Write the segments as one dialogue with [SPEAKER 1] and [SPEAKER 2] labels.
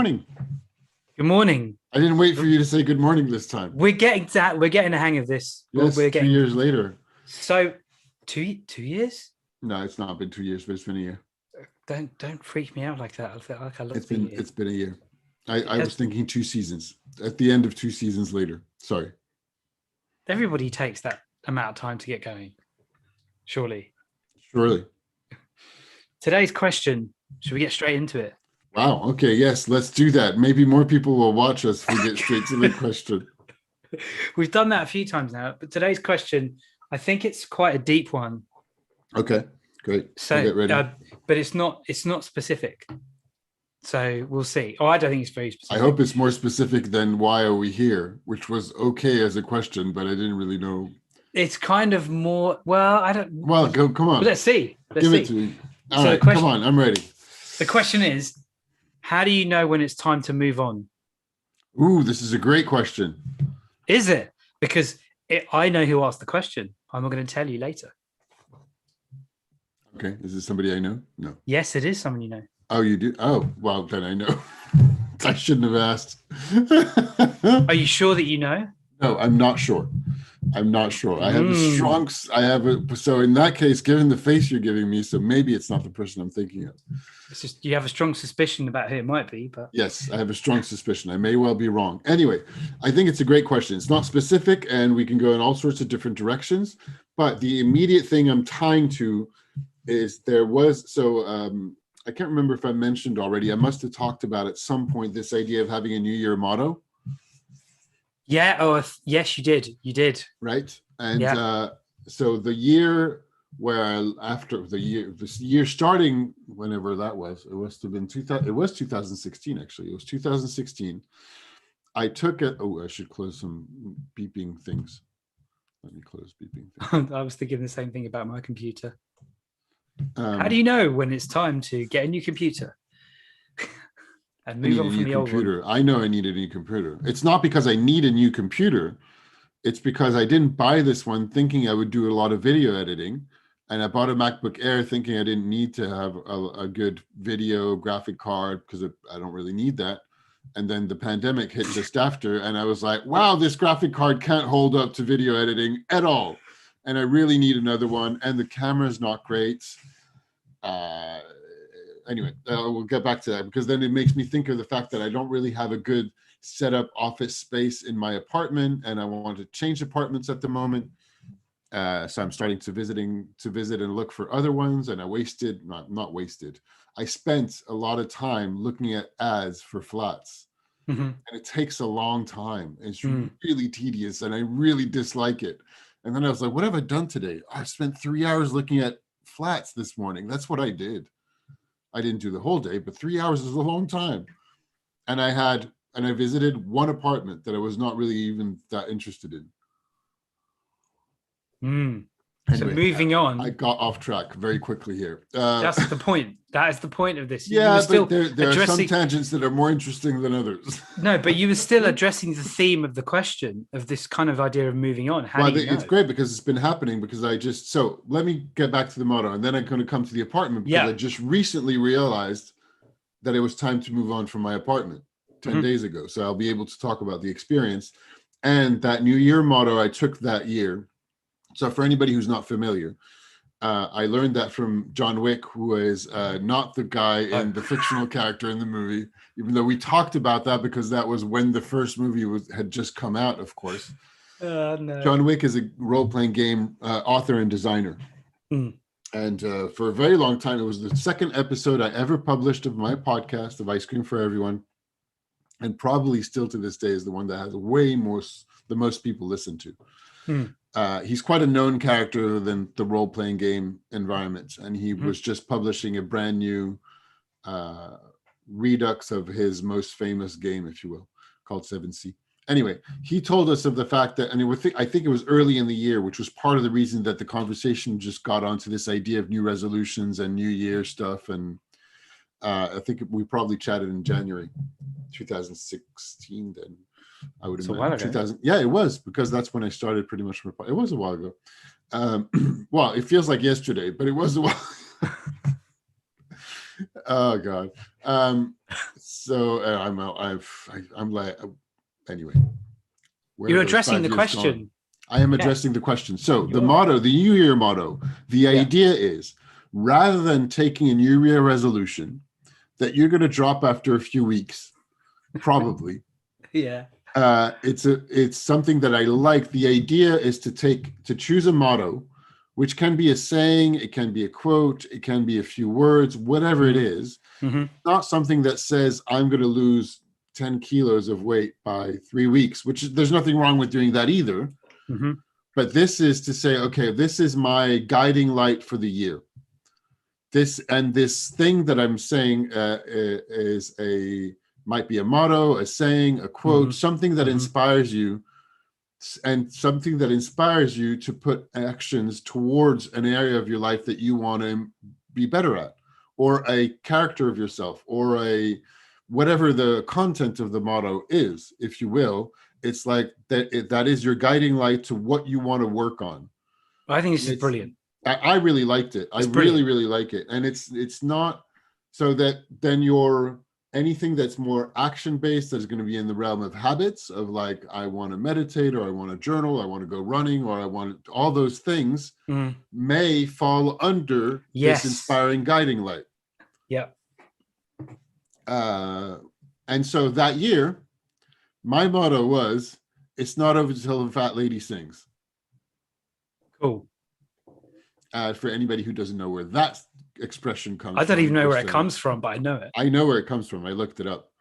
[SPEAKER 1] Morning.
[SPEAKER 2] Good morning.
[SPEAKER 1] I didn't wait for you to say good morning this time.
[SPEAKER 2] We're getting the hang of this.
[SPEAKER 1] Yes,
[SPEAKER 2] we're getting
[SPEAKER 1] 2 years later.
[SPEAKER 2] So 2 years?
[SPEAKER 1] No, it's not been 2 years, but it's been a year.
[SPEAKER 2] Don't freak me out like that. I feel like I love
[SPEAKER 1] It's been a year. I was thinking 2 seasons. At the end of 2 seasons later. Sorry.
[SPEAKER 2] Everybody takes that amount of time to get going. Surely. Today's question, should we get straight into it?
[SPEAKER 1] Wow. Okay. Yes, let's do that. Maybe more people will watch us if we get straight to the question.
[SPEAKER 2] We've done that a few times now, but today's question, I think it's quite a deep one.
[SPEAKER 1] Okay, great.
[SPEAKER 2] So,
[SPEAKER 1] I'll get ready.
[SPEAKER 2] But it's not specific. So we'll see. Oh, I don't think it's very specific.
[SPEAKER 1] I hope it's more specific than why are we here, which was okay as a question, but I didn't really know.
[SPEAKER 2] It's kind of more. Well, I don't.
[SPEAKER 1] Well, come on.
[SPEAKER 2] Let's see.
[SPEAKER 1] Give it to me. All right, come on. I'm ready.
[SPEAKER 2] The question is, how do you know when it's time to move on?
[SPEAKER 1] Ooh, this is a great question.
[SPEAKER 2] Is it? Because I know who asked the question. I'm not going to tell you later.
[SPEAKER 1] Okay. Is it somebody I know? No.
[SPEAKER 2] Yes, it is someone you know.
[SPEAKER 1] Oh, you do? Oh, well, then I know. I shouldn't have asked.
[SPEAKER 2] Are you sure that you know?
[SPEAKER 1] No, I'm not sure. I have so in that case, given the face you're giving me, so maybe it's not the person I'm thinking of.
[SPEAKER 2] It's just you have a strong suspicion about who it might be, but
[SPEAKER 1] yes, I have a strong suspicion. I may well be wrong. Anyway, I think it's a great question. It's not specific, and we can go in all sorts of different directions. But the immediate thing I'm tying to is I can't remember if I mentioned already. I must have talked about at some point this idea of having a New Year motto.
[SPEAKER 2] Yeah. Oh, yes, you did. You did.
[SPEAKER 1] Right. And so the year this year starting whenever that was, it must have been 2000. It was 2016 actually. It was 2016. I took it. Oh, I should close some beeping things. Let me close beeping things.
[SPEAKER 2] I was thinking the same thing about my computer. How do you know when it's time to get a new computer and move on from the old one?
[SPEAKER 1] I know I need a new computer. It's not because I need a new computer. It's because I didn't buy this one thinking I would do a lot of video editing. And I bought a MacBook Air thinking I didn't need to have a good video graphic card because I don't really need that. And then the pandemic hit just after. And I was like, wow, this graphic card can't hold up to video editing at all. And I really need another one. And the camera's not great. Anyway, we'll get back to that because then it makes me think of the fact that I don't really have a good set up office space in my apartment, and I want to change apartments at the moment. So I'm starting to visit and look for other ones, and I spent a lot of time looking at ads for flats. Mm-hmm. And it takes a long time. It's really tedious, and I really dislike it. And then I was like, what have I done today? I spent 3 hours looking at flats this morning. That's what I did. I didn't do the whole day, but 3 hours is a long time. And I visited one apartment that I was not really even that interested in. Anyway,
[SPEAKER 2] so moving on.
[SPEAKER 1] I got off track very quickly here.
[SPEAKER 2] That's the point. That is the point of this.
[SPEAKER 1] Yeah, but there are some tangents that are more interesting than others.
[SPEAKER 2] No, but you were still addressing the theme of the question of this kind of idea of moving on.
[SPEAKER 1] It's great because it's been happening because so let me get back to the motto and then I'm going to come to the apartment because I just recently realized that it was time to move on from my apartment 10 days ago. So I'll be able to talk about the experience and that New Year motto I took that year. So for anybody who's not familiar, I learned that from John Wick, who is not the guy in the fictional character in the movie, even though we talked about that because that was when the first movie had just come out, of course.
[SPEAKER 2] No.
[SPEAKER 1] John Wick is a role-playing game author and designer. And for a very long time, it was the second episode I ever published of my podcast of Ice Cream for Everyone. And probably still to this day is the one that has the most people listen to. He's quite a known character in the role-playing game environment, and he was just publishing a brand new redux of his most famous game, if you will, called 7C. Anyway, he told us of the fact that, and I think it was early in the year, which was part of the reason that the conversation just got onto this idea of new resolutions and New Year stuff. And I think we probably chatted in January 2016 then. I would imagine 2000. Yeah, it was because that's when I started pretty much. It was a while ago. Well, it feels like yesterday, but it was a while. Oh God. So I'm like, anyway, where
[SPEAKER 2] You're
[SPEAKER 1] are those
[SPEAKER 2] addressing
[SPEAKER 1] 5
[SPEAKER 2] the
[SPEAKER 1] years gone?
[SPEAKER 2] question.
[SPEAKER 1] I am
[SPEAKER 2] Yes,
[SPEAKER 1] addressing the question. So the
[SPEAKER 2] you are.
[SPEAKER 1] motto, the New Year motto, the idea is, rather than taking a New Year resolution that you're going to drop after a few weeks, probably.
[SPEAKER 2] Yeah.
[SPEAKER 1] It's something that I like. The idea is to choose a motto, which can be a saying, it can be a quote, it can be a few words, whatever it is.
[SPEAKER 2] Mm-hmm.
[SPEAKER 1] Not something that says I'm going to lose 10 kilos of weight by 3 weeks, which there's nothing wrong with doing that either.
[SPEAKER 2] Mm-hmm.
[SPEAKER 1] But this is to say, okay, this is my guiding light for the year. This thing that I'm saying might be a motto, a saying, a quote, something that inspires you, and something that inspires you to put actions towards an area of your life that you want to be better at, or a character of yourself, or whatever the content of the motto is, if you will. It's like that is your guiding light to what you want to work on.
[SPEAKER 2] I think this is brilliant.
[SPEAKER 1] I really liked it. I really, really like it. And it's not so that then anything that's more action based that's going to be in the realm of habits of like, I want to meditate, or I want to journal, I want to go running, or I want all those things may fall under this inspiring guiding light.
[SPEAKER 2] Yeah.
[SPEAKER 1] And so that year, my motto was, it's not over till the fat lady sings.
[SPEAKER 2] Cool.
[SPEAKER 1] For anybody who doesn't know where that expression comes from.
[SPEAKER 2] I don't even know where it comes from, but I know it.
[SPEAKER 1] I know where it comes from. I looked it up.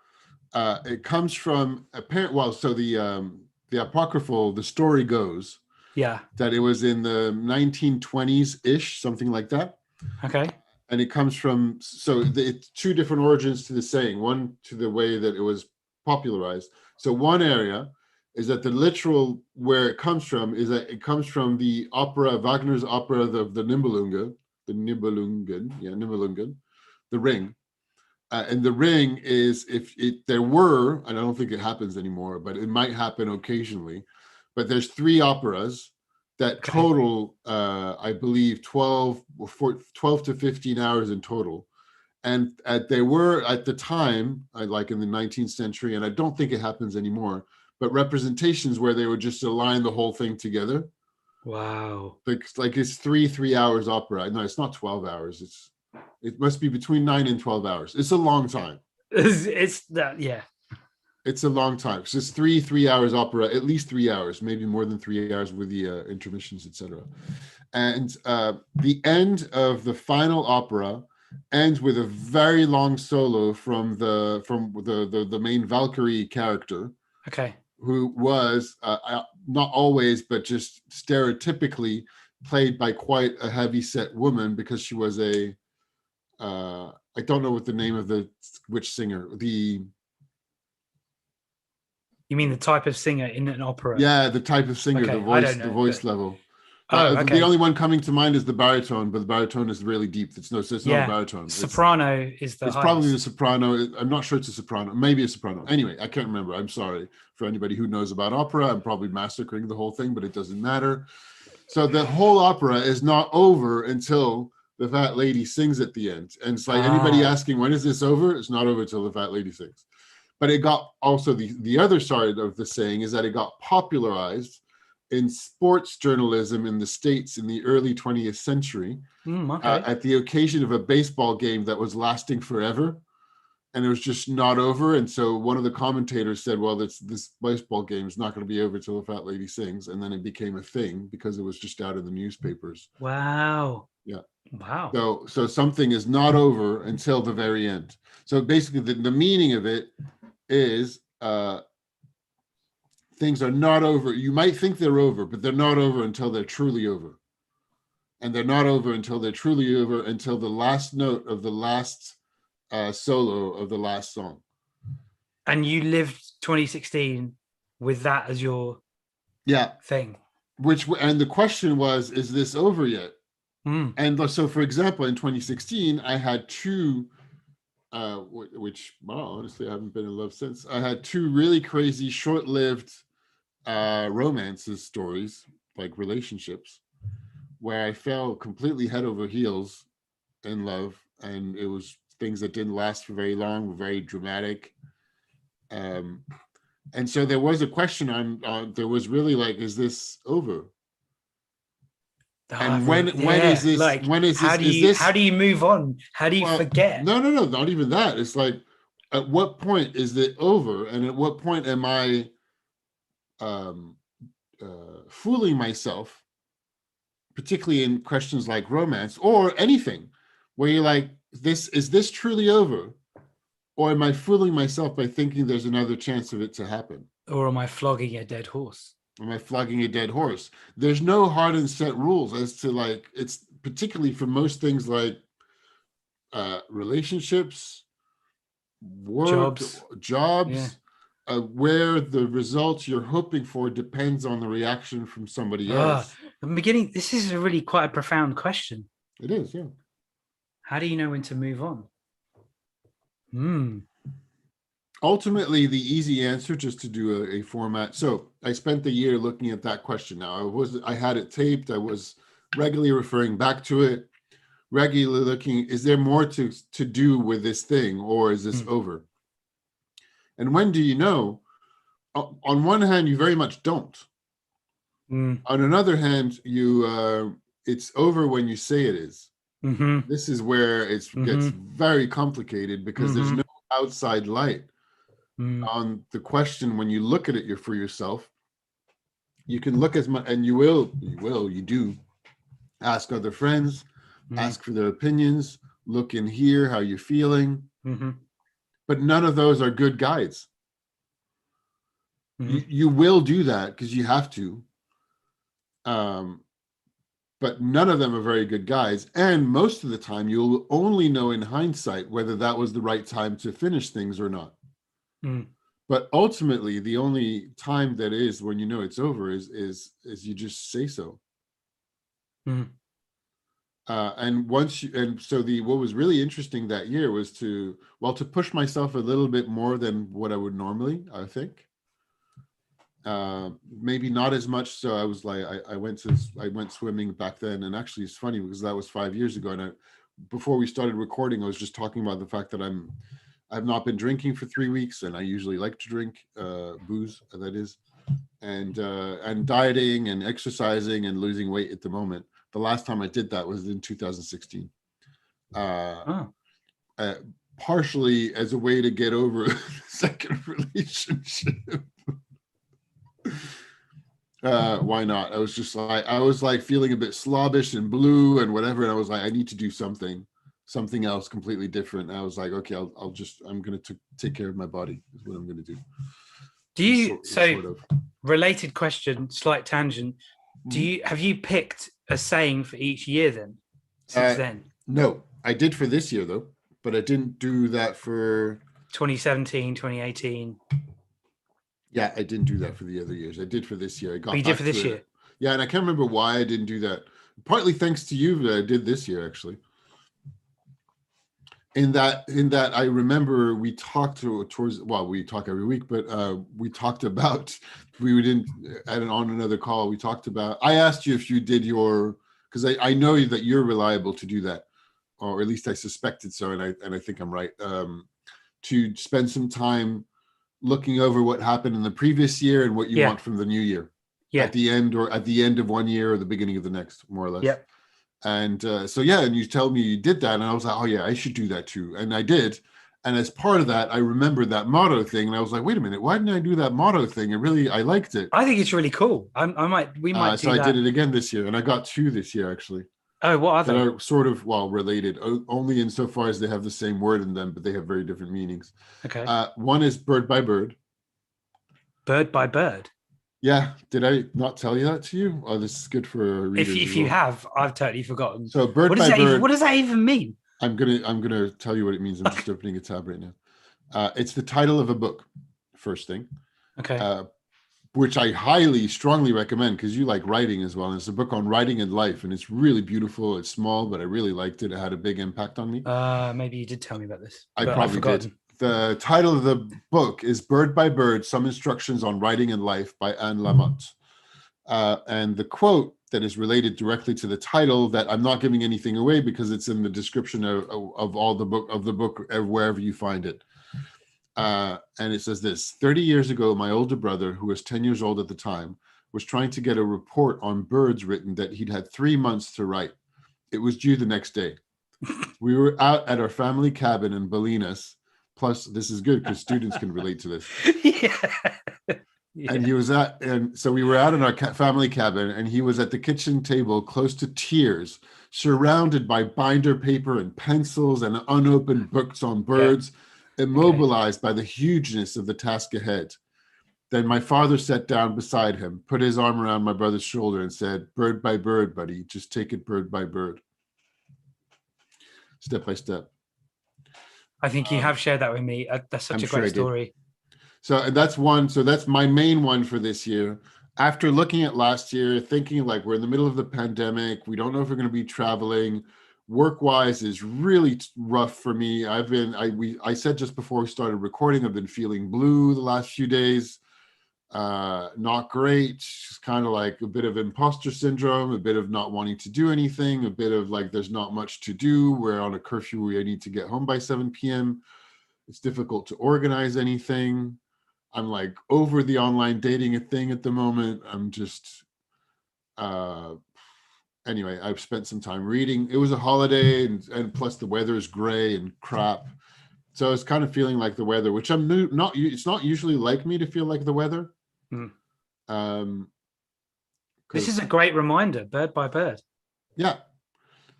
[SPEAKER 1] It comes from the apocryphal, the story goes that it was in the 1920s-ish, something like that.
[SPEAKER 2] Okay.
[SPEAKER 1] And it comes from, it's two different origins to the saying, one to the way that it was popularized. So one area is that the literal where it comes from is that it comes from the opera, Wagner's opera, the Nibelungen, the Ring. And the Ring is, there were, and I don't think it happens anymore, but it might happen occasionally, but there's 3 operas that total, I believe, 12 to 15 hours in total. And they were, at the time, like in the 19th century, and I don't think it happens anymore, but representations where they would just align the whole thing together.
[SPEAKER 2] Wow.
[SPEAKER 1] Like it's 3 hours opera. No, it's not 12 hours. It must be between 9 and 12 hours. It's a long time.
[SPEAKER 2] It's that, yeah.
[SPEAKER 1] It's a long time. So it's 3 hours opera, at least 3 hours, maybe more than 3 hours with the intermissions, etc. And the end of the final opera ends with a very long solo from the main Valkyrie character.
[SPEAKER 2] Okay.
[SPEAKER 1] Who was not always, but just stereotypically played by quite a heavy-set woman, because she was I don't know what the name of which singer. You
[SPEAKER 2] mean the type of singer in an opera?
[SPEAKER 1] Yeah, the type of singer,
[SPEAKER 2] okay,
[SPEAKER 1] the voice level.
[SPEAKER 2] Okay.
[SPEAKER 1] The only one coming to mind is the baritone, but the baritone is really deep. It's not a baritone.
[SPEAKER 2] Soprano is the highest.
[SPEAKER 1] Probably the soprano. I'm not sure it's a soprano. Maybe a soprano. Anyway, I can't remember. I'm sorry for anybody who knows about opera. I'm probably massacring the whole thing, but it doesn't matter. So the whole opera is not over until the fat lady sings at the end. And it's like anybody asking, when is this over? It's not over until the fat lady sings. But it got also the other side of the saying is that it got popularized in sports journalism in the States in the early 20th century at the occasion of a baseball game that was lasting forever. And it was just not over. And so one of the commentators said, well, this baseball game is not going to be over till the fat lady sings. And then it became a thing because it was just out in the newspapers.
[SPEAKER 2] Wow.
[SPEAKER 1] Yeah.
[SPEAKER 2] Wow.
[SPEAKER 1] So something is not over until the very end. So basically the meaning of it is things are not over. You might think they're over, but they're not over until they're truly over. And they're not over until they're truly over until the last note of the last solo of the last song.
[SPEAKER 2] And you lived 2016 with that as your thing.
[SPEAKER 1] And the question was, is this over yet? And so, for example, in 2016, I had 2 which, well, honestly, I haven't been in love since. I had 2 really crazy, short-lived romances stories, like relationships, where I fell completely head over heels in love, and it was things that didn't last for very long, were very dramatic. And so there was a question on there was really like, is this over? And when is this?
[SPEAKER 2] Like,
[SPEAKER 1] when is
[SPEAKER 2] how
[SPEAKER 1] this?
[SPEAKER 2] How do you move on? How do you forget?
[SPEAKER 1] No, not even that. It's like, at what point is it over? And at what point am I fooling myself, particularly in questions like romance or anything, where you're like, is this truly over? Or am I fooling myself by thinking there's another chance of it to happen?
[SPEAKER 2] Or am I flogging a dead horse?
[SPEAKER 1] Am I flogging a dead horse? There's no hard and set rules as to like, it's particularly for most things like relationships, work, jobs, where the results you're hoping for depends on the reaction from somebody else.
[SPEAKER 2] I'm beginning. This is a really quite a profound question.
[SPEAKER 1] It is, yeah.
[SPEAKER 2] How do you know when to move on?
[SPEAKER 1] Ultimately, the easy answer, just to do a format. So I spent the year looking at that question. Now I had it taped. I was regularly referring back to it, regularly looking, is there more to do with this thing, or is this over? And when do you know? On one hand, you very much don't. On another hand, it's over when you say it is. This is where it gets very complicated, because there's no outside light on the question. When you look at it for yourself, you can look as much, and you do ask other friends, ask for their opinions, look and hear how you're feeling. But none of those are good guides. You will do that because you have to. But none of them are very good guides. And most of the time, you'll only know in hindsight whether that was the right time to finish things or not. But ultimately, the only time that is when you know it's over is you just say so. And what was really interesting that year was to push myself a little bit more than what I would normally, I think. Maybe not as much. So I was like, I went swimming back then. And actually it's funny because that was 5 years ago. And before we started recording, I was just talking about the fact that I've not been drinking for 3 weeks, and I usually like to drink booze, that is, and dieting and exercising and losing weight at the moment. The last time I did that was in 2016. Partially as a way to get over a second relationship. Why not? I was like feeling a bit slobbish and blue and whatever, and I was like, I need to do something else completely different. And I was like, okay, I'm going to take care of my body is what I'm going to do.
[SPEAKER 2] Do you, related question, slight tangent. Have you picked a saying for each year then, since then? No,
[SPEAKER 1] I did for this year though, but I didn't do that for
[SPEAKER 2] 2017, 2018.
[SPEAKER 1] Yeah, I didn't do that for the other years. I did for this year.
[SPEAKER 2] You did for this year?
[SPEAKER 1] Yeah, and I can't remember why I didn't do that. Partly thanks to you that I did this year, actually. In that I remember we talked we talk every week, but we talked about, on another call, we talked about, I asked you if you did because I know that you're reliable to do that, or at least I suspected so, and I think I'm right, to spend some time looking over what happened in the previous year and what you want from the new year. At the end of one year or the beginning of the next, more or less. And and you told me you did that, and I was like, oh yeah, I should do that too. And I did. And as part of that, I remembered that motto thing, and I was like, wait a minute, why didn't I do that motto thing? I liked it.
[SPEAKER 2] I think it's really cool. We might do that.
[SPEAKER 1] I did it again this year, and I got 2 this year actually.
[SPEAKER 2] Oh, what are they?
[SPEAKER 1] That are sort of related, only insofar as they have the same word in them, but they have very different meanings.
[SPEAKER 2] Okay.
[SPEAKER 1] One is bird by bird.
[SPEAKER 2] Bird by bird.
[SPEAKER 1] Yeah, did I not tell you that to you? Oh, this is good for readers.
[SPEAKER 2] If you have, I've totally forgotten.
[SPEAKER 1] So bird by bird.
[SPEAKER 2] What does that even mean?
[SPEAKER 1] I'm gonna tell you what it means. I'm just opening a tab right now. It's the title of a book. First thing.
[SPEAKER 2] Okay.
[SPEAKER 1] Which I strongly recommend because you like writing as well. And it's a book on writing and life, and it's really beautiful. It's small, but I really liked it. It had a big impact on me.
[SPEAKER 2] Maybe you did tell me about this.
[SPEAKER 1] I probably did. The title of the book is Bird by Bird, Some Instructions on Writing and Life by Anne Lamott. And the quote that is related directly to the title, that I'm not giving anything away because it's in the description of all the book wherever you find it. And it says this: 30 years ago, my older brother, who was 10 years old at the time, was trying to get a report on birds written that he'd had 3 months to write. It was due the next day. We were out at our family cabin in Bolinas. Plus, this is good because students can relate to this. Yeah. And so we were out in our family cabin, and he was at the kitchen table, close to tears, surrounded by binder paper and pencils and unopened books on birds, immobilized by the hugeness of the task ahead. Then my father sat down beside him, put his arm around my brother's shoulder and said, "Bird by bird, buddy, just take it bird by bird. Step by step."
[SPEAKER 2] I think you have shared that with me. That's such a great story.
[SPEAKER 1] So that's one. So that's my main one for this year. After looking at last year, thinking like we're in the middle of the pandemic, we don't know if we're going to be traveling. Work-wise is really rough for me. I said just before we started recording, I've been feeling blue the last few days. Not great. Just kind of like a bit of imposter syndrome, a bit of not wanting to do anything, a bit of like there's not much to do. We're on a curfew where I need to get home by 7 p.m. It's difficult to organize anything. I'm like over the online dating thing at the moment. I'm just anyway, I've spent some time reading. It was a holiday, and plus the weather is gray and crap. So I was kind of feeling like the weather, which it's not usually like me to feel like the weather.
[SPEAKER 2] This is a great reminder, bird by bird.
[SPEAKER 1] Yeah,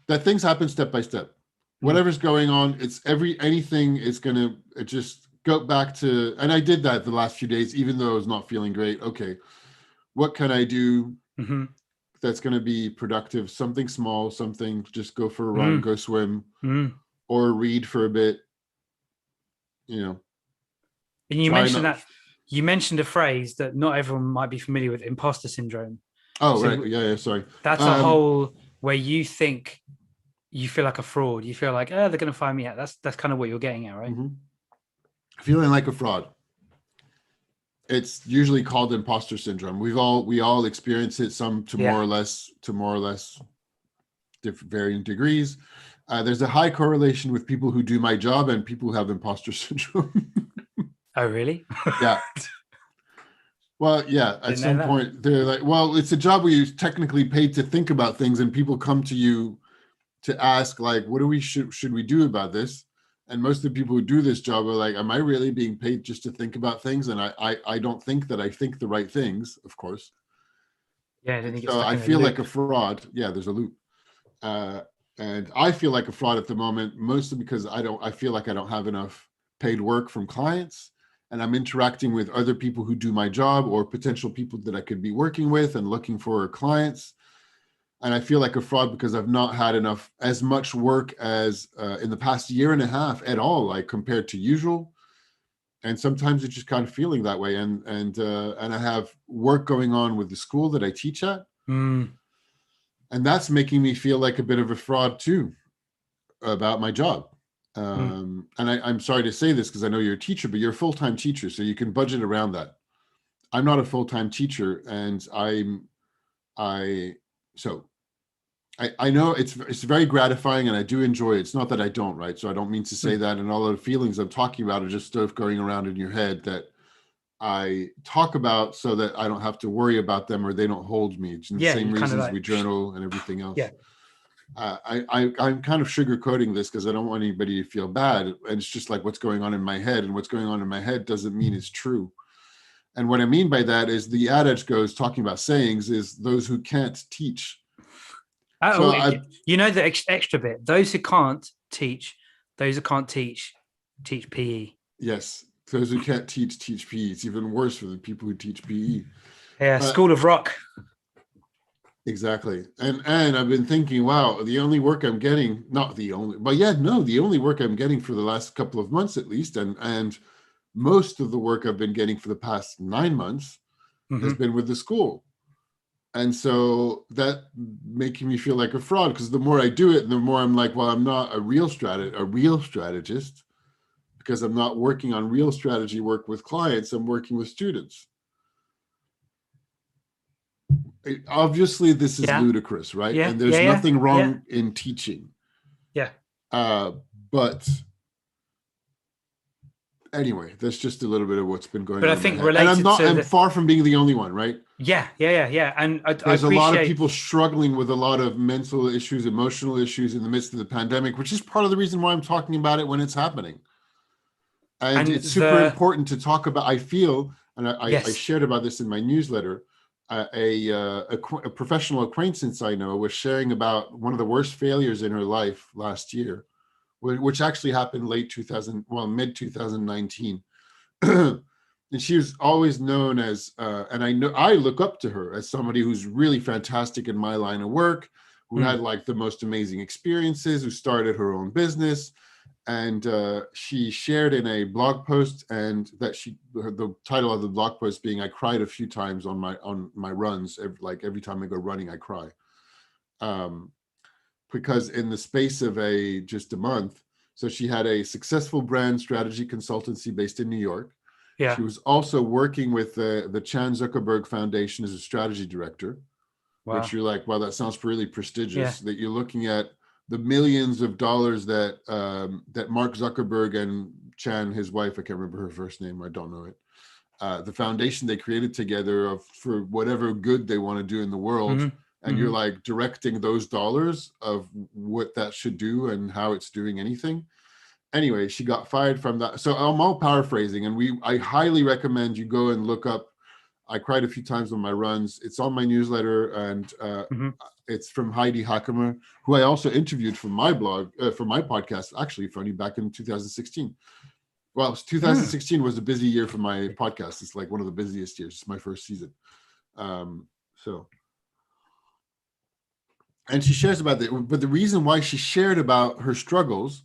[SPEAKER 1] that things happen step by step. Whatever's going on, anything is gonna just go back to, and I did that the last few days, even though I was not feeling great. Okay, what can I do that's gonna be productive? Something small, something, just go for a run, go swim, or read for a bit, you know.
[SPEAKER 2] And you mentioned a phrase that not everyone might be familiar with: imposter syndrome.
[SPEAKER 1] Oh, so right. Yeah, sorry.
[SPEAKER 2] That's a whole where you think you feel like a fraud. You feel like, they're going to find me out. That's kind of what you're getting at, right?
[SPEAKER 1] Feeling like a fraud. It's usually called imposter syndrome. We all experience it, some to more or less different varying degrees. There's a high correlation with people who do my job and people who have imposter syndrome.
[SPEAKER 2] Oh, really?
[SPEAKER 1] Yeah. Well, yeah, at some point they're like, well, it's a job where you're technically paid to think about things, and people come to you to ask, like, what should we do about this? And most of the people who do this job are like, am I really being paid just to think about things? And I don't think that I think the right things, of course.
[SPEAKER 2] Yeah, then
[SPEAKER 1] so I feel like a fraud. Yeah, there's a loop. And I feel like a fraud at the moment, mostly because I feel like I don't have enough paid work from clients. And I'm interacting with other people who do my job or potential people that I could be working with and looking for clients. And I feel like a fraud because I've not had as much work as in the past year and a half at all, like compared to usual. And sometimes it's just kind of feeling that way. And I have work going on with the school that I teach at. And that's making me feel like a bit of a fraud too about my job. And I'm sorry to say this because I know you're a teacher, but you're a full-time teacher, so you can budget around that. I'm not a full-time teacher, and I know it's very gratifying, and I do enjoy it. It's not that I don't, right? So I don't mean to say that, and all of the feelings I'm talking about are just stuff going around in your head that I talk about so that I don't have to worry about them or they don't hold me. It's the same reasons we journal and everything else.
[SPEAKER 2] Yeah.
[SPEAKER 1] I'm kind of sugarcoating this because I don't want anybody to feel bad. And it's just like what's going on in my head, and what's going on in my head doesn't mean it's true. And what I mean by that is the adage goes, talking about sayings, is those who can't teach.
[SPEAKER 2] Oh, you know the extra bit. Those who can't teach, teach PE.
[SPEAKER 1] Yes, those who can't teach PE. It's even worse for the people who teach PE.
[SPEAKER 2] Yeah, School of Rock.
[SPEAKER 1] Exactly. And I've been thinking, wow, the only work I'm getting, the only work I'm getting for the last couple of months at least, and most of the work I've been getting for the past 9 months has been with the school. And so that making me feel like a fraud, because the more I do it, the more I'm like, well, I'm not a real strategist, because I'm not working on real strategy work with clients, I'm working with students. obviously this is
[SPEAKER 2] Yeah.
[SPEAKER 1] ludicrous, right?
[SPEAKER 2] Yeah.
[SPEAKER 1] And there's
[SPEAKER 2] Yeah.
[SPEAKER 1] nothing
[SPEAKER 2] Yeah.
[SPEAKER 1] wrong in teaching.
[SPEAKER 2] Yeah.
[SPEAKER 1] But anyway, that's just a little bit of what's been going
[SPEAKER 2] But
[SPEAKER 1] on
[SPEAKER 2] I
[SPEAKER 1] in my
[SPEAKER 2] think
[SPEAKER 1] head. And
[SPEAKER 2] related to
[SPEAKER 1] I'm
[SPEAKER 2] the
[SPEAKER 1] far from being the only one, right?
[SPEAKER 2] yeah. And I
[SPEAKER 1] There's a lot of
[SPEAKER 2] appreciate
[SPEAKER 1] people struggling with a lot of mental issues, emotional issues in the midst of the pandemic, which is part of the reason why I'm talking about it when it's happening. And it's super important to talk about. I feel, and I shared about this in my newsletter, a professional acquaintance I know was sharing about one of the worst failures in her life last year, which actually happened mid 2019. And she was always known as, and I look up to her as somebody who's really fantastic in my line of work, who had like the most amazing experiences, who started her own business. And she shared in a blog post, and the title of the blog post being, "I cried a few times on my runs. Every time I go running, I cry." Because in the space of just a month, so she had a successful brand strategy consultancy based in New York.
[SPEAKER 2] Yeah.
[SPEAKER 1] She was also working with the Chan Zuckerberg Foundation as a strategy director, which you're like, wow, that sounds really prestigious. That you're looking at the millions of dollars that that Mark Zuckerberg and Chan, his wife, I can't remember her first name, I don't know it, the foundation they created together for whatever good they want to do in the world. And you're like directing those dollars of what that should do and how it's doing anything. Anyway, she got fired from that. So I'm all paraphrasing, and I highly recommend you go and look up "I cried a few times on my runs." It's on my newsletter, and it's from Heidi Hackemer, who I also interviewed for my blog, for my podcast, actually, funny, back in 2016. Well, 2016 was a busy year for my podcast. It's like one of the busiest years. It's my first season. And she shares about that, but the reason why she shared about her struggles,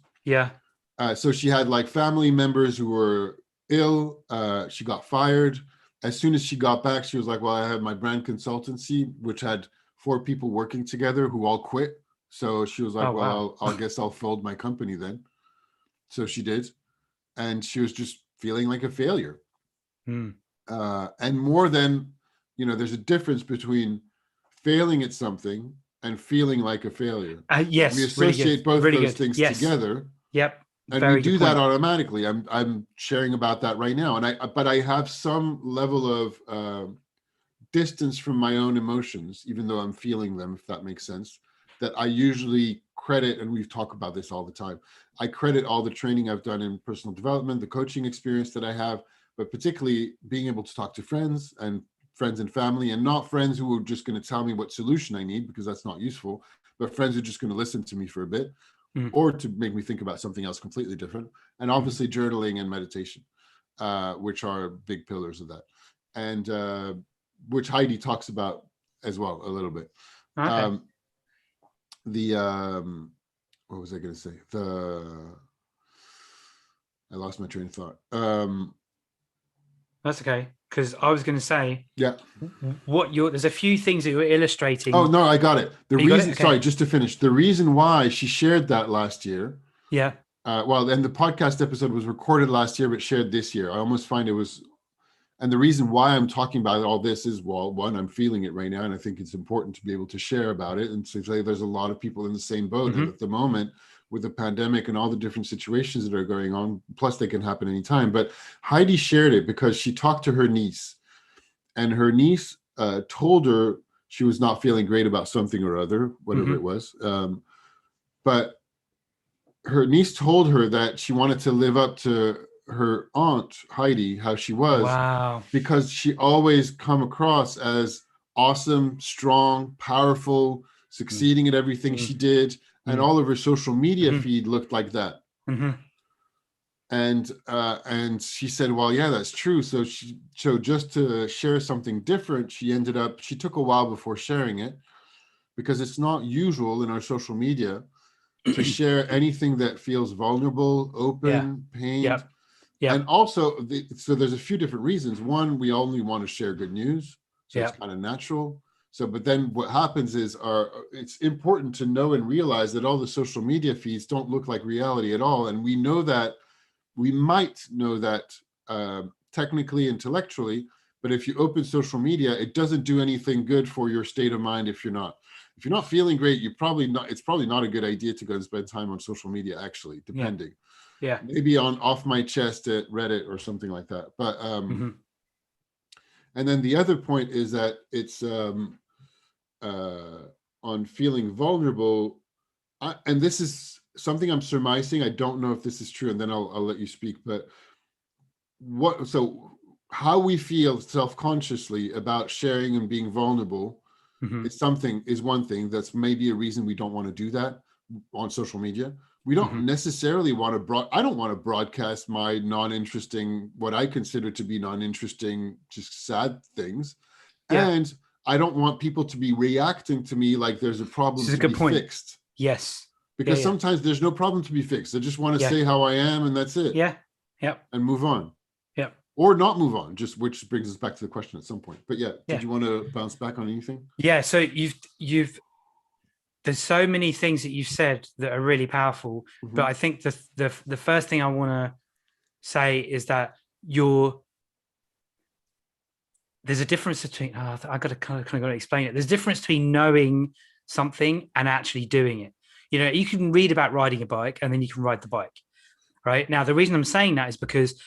[SPEAKER 1] so she had like family members who were ill. She got fired. As soon as she got back, she was like, well, I had my brand consultancy, which had 4 people working together who all quit. So she was like, I guess I'll fold my company then. So she did. And she was just feeling like a failure. And more than, there's a difference between failing at something and feeling like a failure.
[SPEAKER 2] Yes,
[SPEAKER 1] we associate both those things together.
[SPEAKER 2] Yep.
[SPEAKER 1] And we do that automatically. I'm sharing about that right now. But I have some level of distance from my own emotions, even though I'm feeling them, if that makes sense, that I usually credit, and we've talked about this all the time, I credit all the training I've done in personal development, the coaching experience that I have, but particularly being able to talk to friends and family, and not friends who are just going to tell me what solution I need, because that's not useful, but friends who are just going to listen to me for a bit, or to make me think about something else completely different. And obviously journaling and meditation, which are big pillars of that. And which Heidi talks about as well a little bit.
[SPEAKER 2] Okay.
[SPEAKER 1] What was I going to say? I lost my train of thought.
[SPEAKER 2] That's okay, because I was going to say, there's a few things that you're illustrating.
[SPEAKER 1] Oh no, I got it. The reason,
[SPEAKER 2] okay.
[SPEAKER 1] Sorry, just to finish, the reason why she shared that last year. And the podcast episode was recorded last year, but shared this year. I almost find it was, and the reason why I'm talking about all this is, well, one, I'm feeling it right now, and I think it's important to be able to share about it and to say there's a lot of people in the same boat. And at the moment, with the pandemic and all the different situations that are going on, plus they can happen anytime. But Heidi shared it because she talked to her niece, and her niece told her she was not feeling great about something or other, whatever it was. But her niece told her that she wanted to live up to her aunt Heidi, how she was, because she always come across as awesome, strong, powerful, succeeding at everything she did, and all of her social media feed looked like that. And she said, well, yeah, that's true. So just to share something different, she took a while before sharing it, because it's not usual in our social media to share anything that feels vulnerable, open, pained. And also, so there's a few different reasons. One, we only want to share good news, so it's kind of natural. So, but then what happens is it's important to know and realize that all the social media feeds don't look like reality at all. And we might know that technically, intellectually, But if you open social media, it doesn't do anything good for your state of mind. If you're not feeling great, it's probably not a good idea to go and spend time on social media, actually, depending.
[SPEAKER 2] Yeah.
[SPEAKER 1] Maybe on Off My Chest at Reddit or something like that. But and then the other point is that it's on feeling vulnerable. And this is something I'm surmising. I don't know if this is true, and then I'll let you speak. But how we feel self-consciously about sharing and being vulnerable is one thing. That's maybe a reason we don't want to do that on social media. We don't necessarily want to I don't want to broadcast my non-interesting, what I consider to be non-interesting, just sad things. Yeah. And I don't want people to be reacting to me like there's a problem to be fixed.
[SPEAKER 2] Yes.
[SPEAKER 1] Because sometimes there's no problem to be fixed. I just want to say how I am, and that's it.
[SPEAKER 2] Yeah. Yeah.
[SPEAKER 1] And move on.
[SPEAKER 2] Yeah.
[SPEAKER 1] Or not move on, which brings us back to the question at some point. But did you want to bounce back on anything?
[SPEAKER 2] Yeah. So there's so many things that you've said that are really powerful. But I think the first thing I want to say is that there's a difference between, I got to kind of explain it. There's a difference between knowing something and actually doing it. You can read about riding a bike and then you can ride the bike, right? Now, the reason I'm saying that is because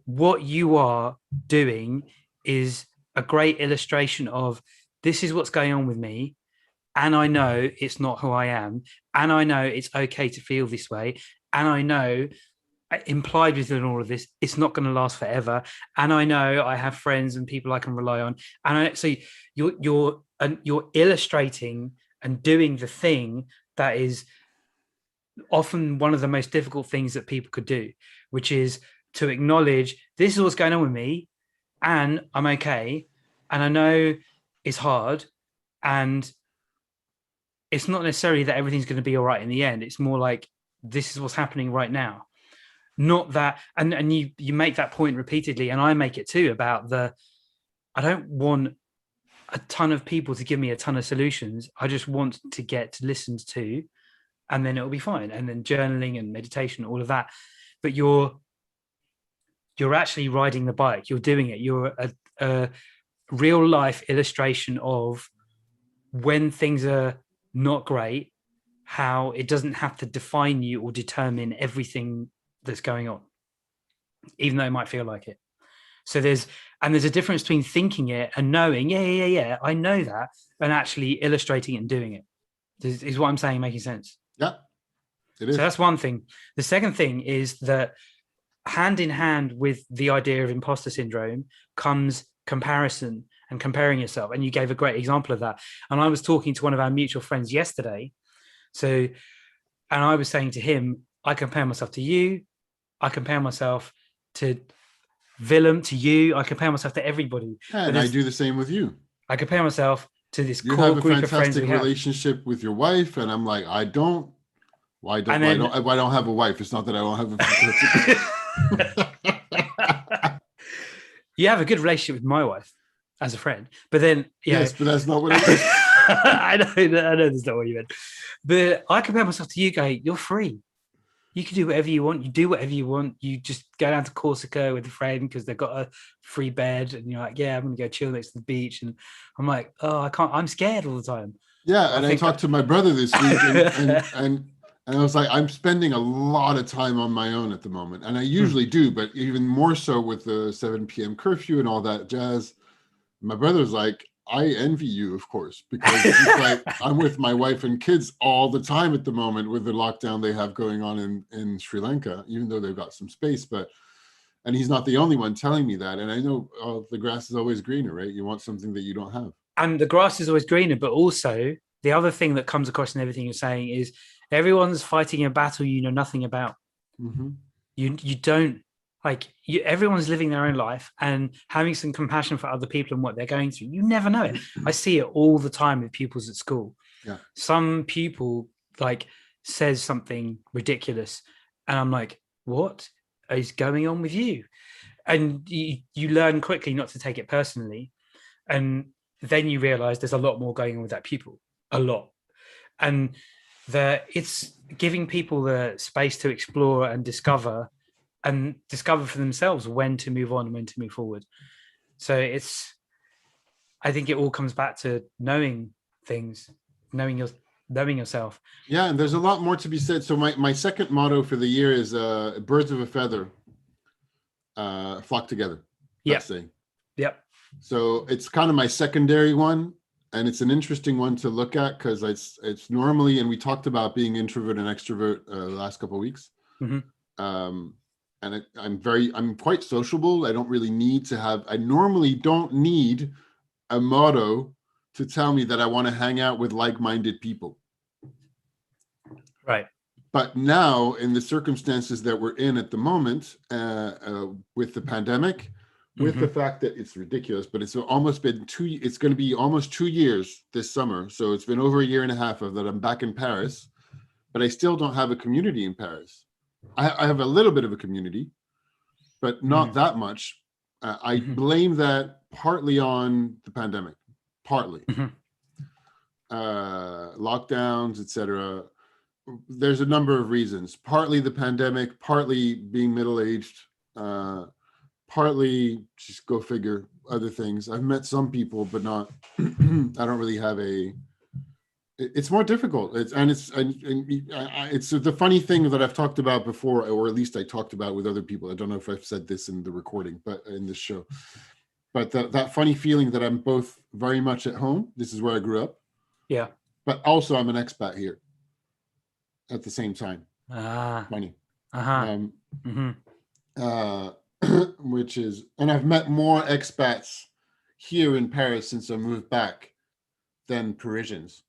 [SPEAKER 2] what you are doing is a great illustration of, this is what's going on with me. And I know it's not who I am. And I know it's okay to feel this way. And I know, implied within all of this, it's not going to last forever. And I know I have friends and people I can rely on. And so you're illustrating and doing the thing that is often one of the most difficult things that people could do, which is to acknowledge, this is what's going on with me, and I'm okay. And I know it's hard, and it's not necessarily that everything's going to be all right in the end. It's more like, this is what's happening right now. Not that, and you make that point repeatedly, and I make it too, about I don't want a ton of people to give me a ton of solutions. I just want to get listened to, and then it'll be fine. And then journaling and meditation, all of that. But you're actually riding the bike. You're doing it. You're a real life illustration of when things are not great, how it doesn't have to define you or determine everything that's going on, even though it might feel like it. So there's a difference between thinking it and knowing, I know that, and actually illustrating it and doing it. Is what I'm saying making sense?
[SPEAKER 1] Yeah, it is.
[SPEAKER 2] So that's one thing. The second thing is that hand in hand with the idea of imposter syndrome comes comparison and comparing yourself. And you gave a great example of that. And I was talking to one of our mutual friends yesterday. And I was saying to him, I compare myself to you. I compare myself to Willem, to you. I compare myself to everybody.
[SPEAKER 1] Yeah, and I do the same with you.
[SPEAKER 2] I compare myself to this
[SPEAKER 1] core group of friends. You have a fantastic relationship with your wife, and I'm like, why don't I don't have a wife? It's not that I don't have a fantastic.
[SPEAKER 2] You have a good relationship with my wife as a friend, but then
[SPEAKER 1] yes, but that's not what it is.
[SPEAKER 2] I know that's not what you meant. But I compare myself to you, going, you're free. You can do whatever you want. You do whatever you want. You just go down to Corsica with a friend because they've got a free bed, and you're like, yeah, I'm going to go chill next to the beach. And I'm like, oh, I can't. I'm scared all the time.
[SPEAKER 1] Yeah, and I talked to my brother this week, and I was like, I'm spending a lot of time on my own at the moment, and I usually do, but even more so with the 7 p.m. curfew and all that jazz. My brother's like, I envy you, of course, because he's like, I'm with my wife and kids all the time at the moment with the lockdown they have going on in Sri Lanka, even though they've got some space. And he's not the only one telling me that. And I know the grass is always greener, right? You want something that you don't have. And
[SPEAKER 2] the grass is always greener, but also the other thing that comes across in everything you're saying is everyone's fighting a battle you know nothing about.
[SPEAKER 1] Mm-hmm.
[SPEAKER 2] You don't. Everyone's living their own life and having some compassion for other people and what they're going through. You never know it. I see it all the time with pupils at school.
[SPEAKER 1] Yeah.
[SPEAKER 2] Some pupil says something ridiculous, and I'm like, what is going on with you? And you learn quickly not to take it personally. And then you realize there's a lot more going on with that pupil, a lot. And it's giving people the space to explore and discover for themselves when to move on and when to move forward. So I think it all comes back to knowing things, knowing yourself.
[SPEAKER 1] Yeah, and there's a lot more to be said. So my second motto for the year is birds of a feather flock together.
[SPEAKER 2] Yep.
[SPEAKER 1] Saying.
[SPEAKER 2] Yep.
[SPEAKER 1] So it's kind of my secondary one, and it's an interesting one to look at because it's normally, and we talked about being introvert and extrovert the last couple of weeks.
[SPEAKER 2] Mm-hmm.
[SPEAKER 1] And I'm quite sociable. I don't really need to have, I normally don't need a motto to tell me that I want to hang out with like-minded people.
[SPEAKER 2] Right.
[SPEAKER 1] But now, in the circumstances that we're in at the moment, with the pandemic, with the fact that it's ridiculous, but it's almost been it's going to be almost 2 years this summer. So it's been over a year and a half of that I'm back in Paris, but I still don't have a community in Paris. I have a little bit of a community, but not that much. I blame that partly on the pandemic, partly. Lockdowns, etc. There's a number of reasons. Partly the pandemic, partly being middle-aged, partly just go figure other things. I've met some people, but not. I don't really have a. It's more difficult. It's the funny thing that I've talked about before, or at least I talked about with other people. I don't know if I've said this in the recording, but in this show. But that funny feeling that I'm both very much at home. This is where I grew up.
[SPEAKER 2] Yeah.
[SPEAKER 1] But also I'm an expat here. At the same time. Funny. Which is, and I've met more expats here in Paris since I moved back than Parisians.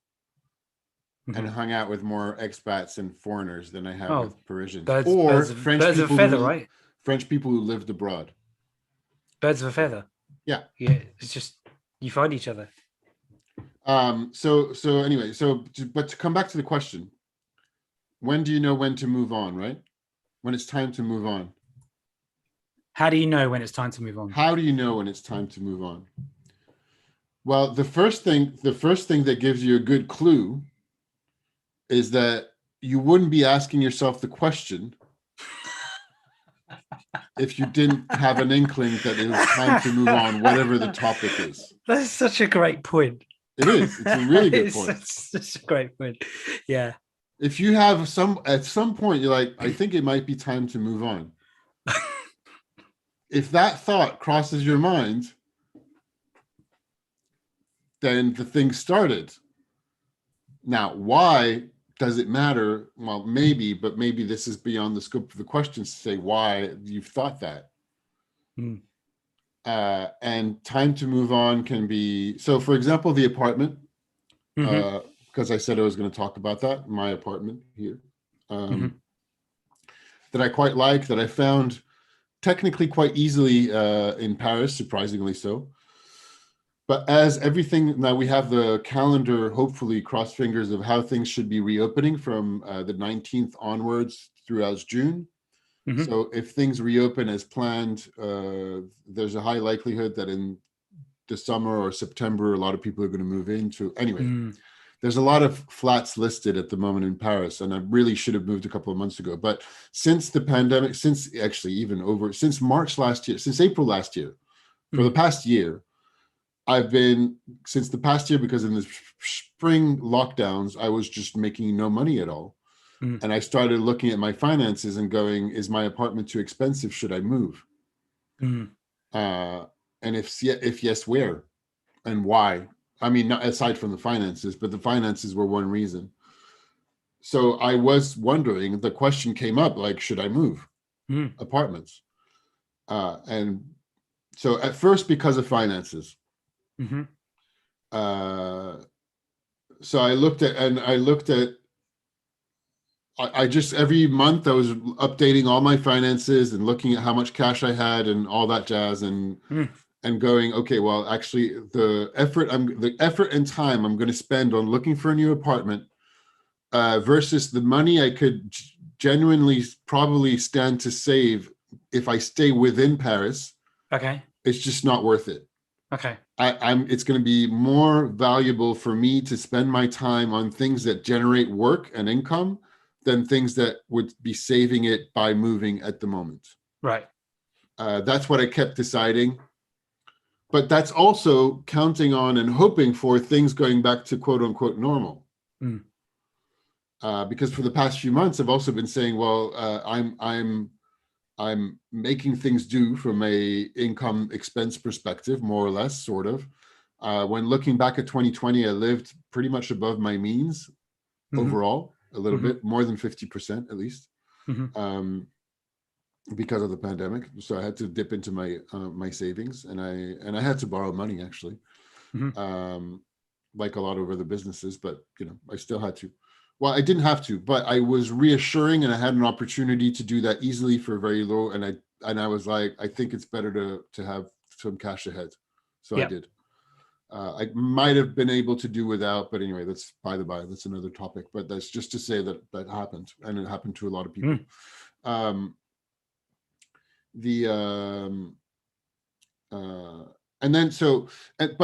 [SPEAKER 1] And hung out with more expats and foreigners than I have with Parisians.
[SPEAKER 2] Birds of a feather, right?
[SPEAKER 1] French people who lived abroad.
[SPEAKER 2] Birds of a feather.
[SPEAKER 1] Yeah.
[SPEAKER 2] Yeah. It's just, you find each other.
[SPEAKER 1] So anyway, but to come back to the question, when do you know when to move on, right? When it's time to move on.
[SPEAKER 2] How do you know when it's time to move on?
[SPEAKER 1] How do you know when it's time to move on? Well, the first thing that gives you a good clue is that you wouldn't be asking yourself the question if you didn't have an inkling that it was time to move on, whatever the topic is.
[SPEAKER 2] That's such a great point.
[SPEAKER 1] It is. It's a really good point.
[SPEAKER 2] It's such a great point. Yeah.
[SPEAKER 1] If you have at some point, you're like, I think it might be time to move on. If that thought crosses your mind, then the thing started. Now, why does it matter? Well, maybe, but maybe this is beyond the scope of the questions to say why you've thought that. And time to move on can be, so for example, the apartment, because I said I was going to talk about that, my apartment here, that I quite like, that I found technically quite easily in Paris, surprisingly so. But as everything, now we have the calendar, hopefully cross fingers, of how things should be reopening from the 19th onwards throughout June. So if things reopen as planned, there's a high likelihood that in the summer or September, a lot of people are going to move into. Anyway, there's a lot of flats listed at the moment in Paris, and I really should have moved a couple of months ago. But since the pandemic, since March last year, since April last year, for the past year, since the past year, because in the spring lockdowns, I was just making no money at all. And I started looking at my finances and going, is my apartment too expensive? Should I move? And if yes, where and why? I mean, not aside from the finances, but the finances were one reason. So I was wondering, the question came up, like, should I move apartments? And so at first, because of finances. So I looked at, I just, every month I was updating all my finances and looking at how much cash I had and all that jazz, and going, okay, well, actually the effort and time I'm going to spend on looking for a new apartment versus the money I could genuinely probably stand to save if I stay within Paris.
[SPEAKER 2] Okay.
[SPEAKER 1] It's just not worth it.
[SPEAKER 2] Okay.
[SPEAKER 1] It's going to be more valuable for me to spend my time on things that generate work and income than things that would be saving it by moving at the moment.
[SPEAKER 2] Right.
[SPEAKER 1] That's what I kept deciding. but that's also counting on and hoping for things going back to quote unquote normal. Because for the past few months, I've also been saying, well, I'm making things do from a income expense perspective, more or less, sort of. When looking back at 2020, I lived pretty much above my means overall, a little bit more than 50% at least, because of the pandemic. So I had to dip into my my savings, and I had to borrow money actually, like a lot of other businesses. But you know, I still had to. Well, I didn't have to, but I was reassuring, and I had an opportunity to do that easily for very low. And I was like, I think it's better to have some cash ahead. So I did. I might have been able to do without, but anyway, that's by the by. That's another topic. But that's just to say that that happened, and it happened to a lot of people. And then so I've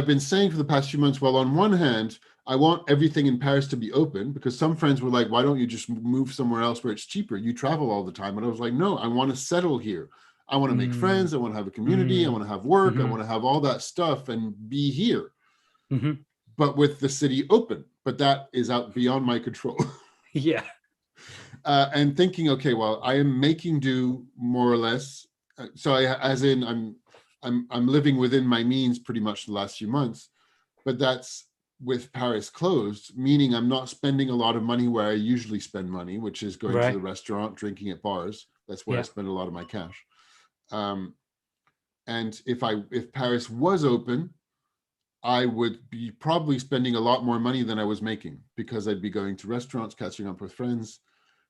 [SPEAKER 1] been saying for the past few months, well, on one hand, I want everything in Paris to be open, because some friends were like, why don't you just move somewhere else where it's cheaper? You travel all the time. And I was like, no, I want to settle here. I want to make friends. I want to have a community. I want to have work. I want to have all that stuff and be here. But with the city open, but that is out beyond my control. And thinking, okay, well, I am making do more or less. So I'm living within my means pretty much the last few months, but that's with Paris closed, meaning I'm not spending a lot of money where I usually spend money, which is going to the restaurant, drinking at bars. That's where I spend a lot of my cash. And if Paris was open, I would be probably spending a lot more money than I was making, because I'd be going to restaurants, catching up with friends.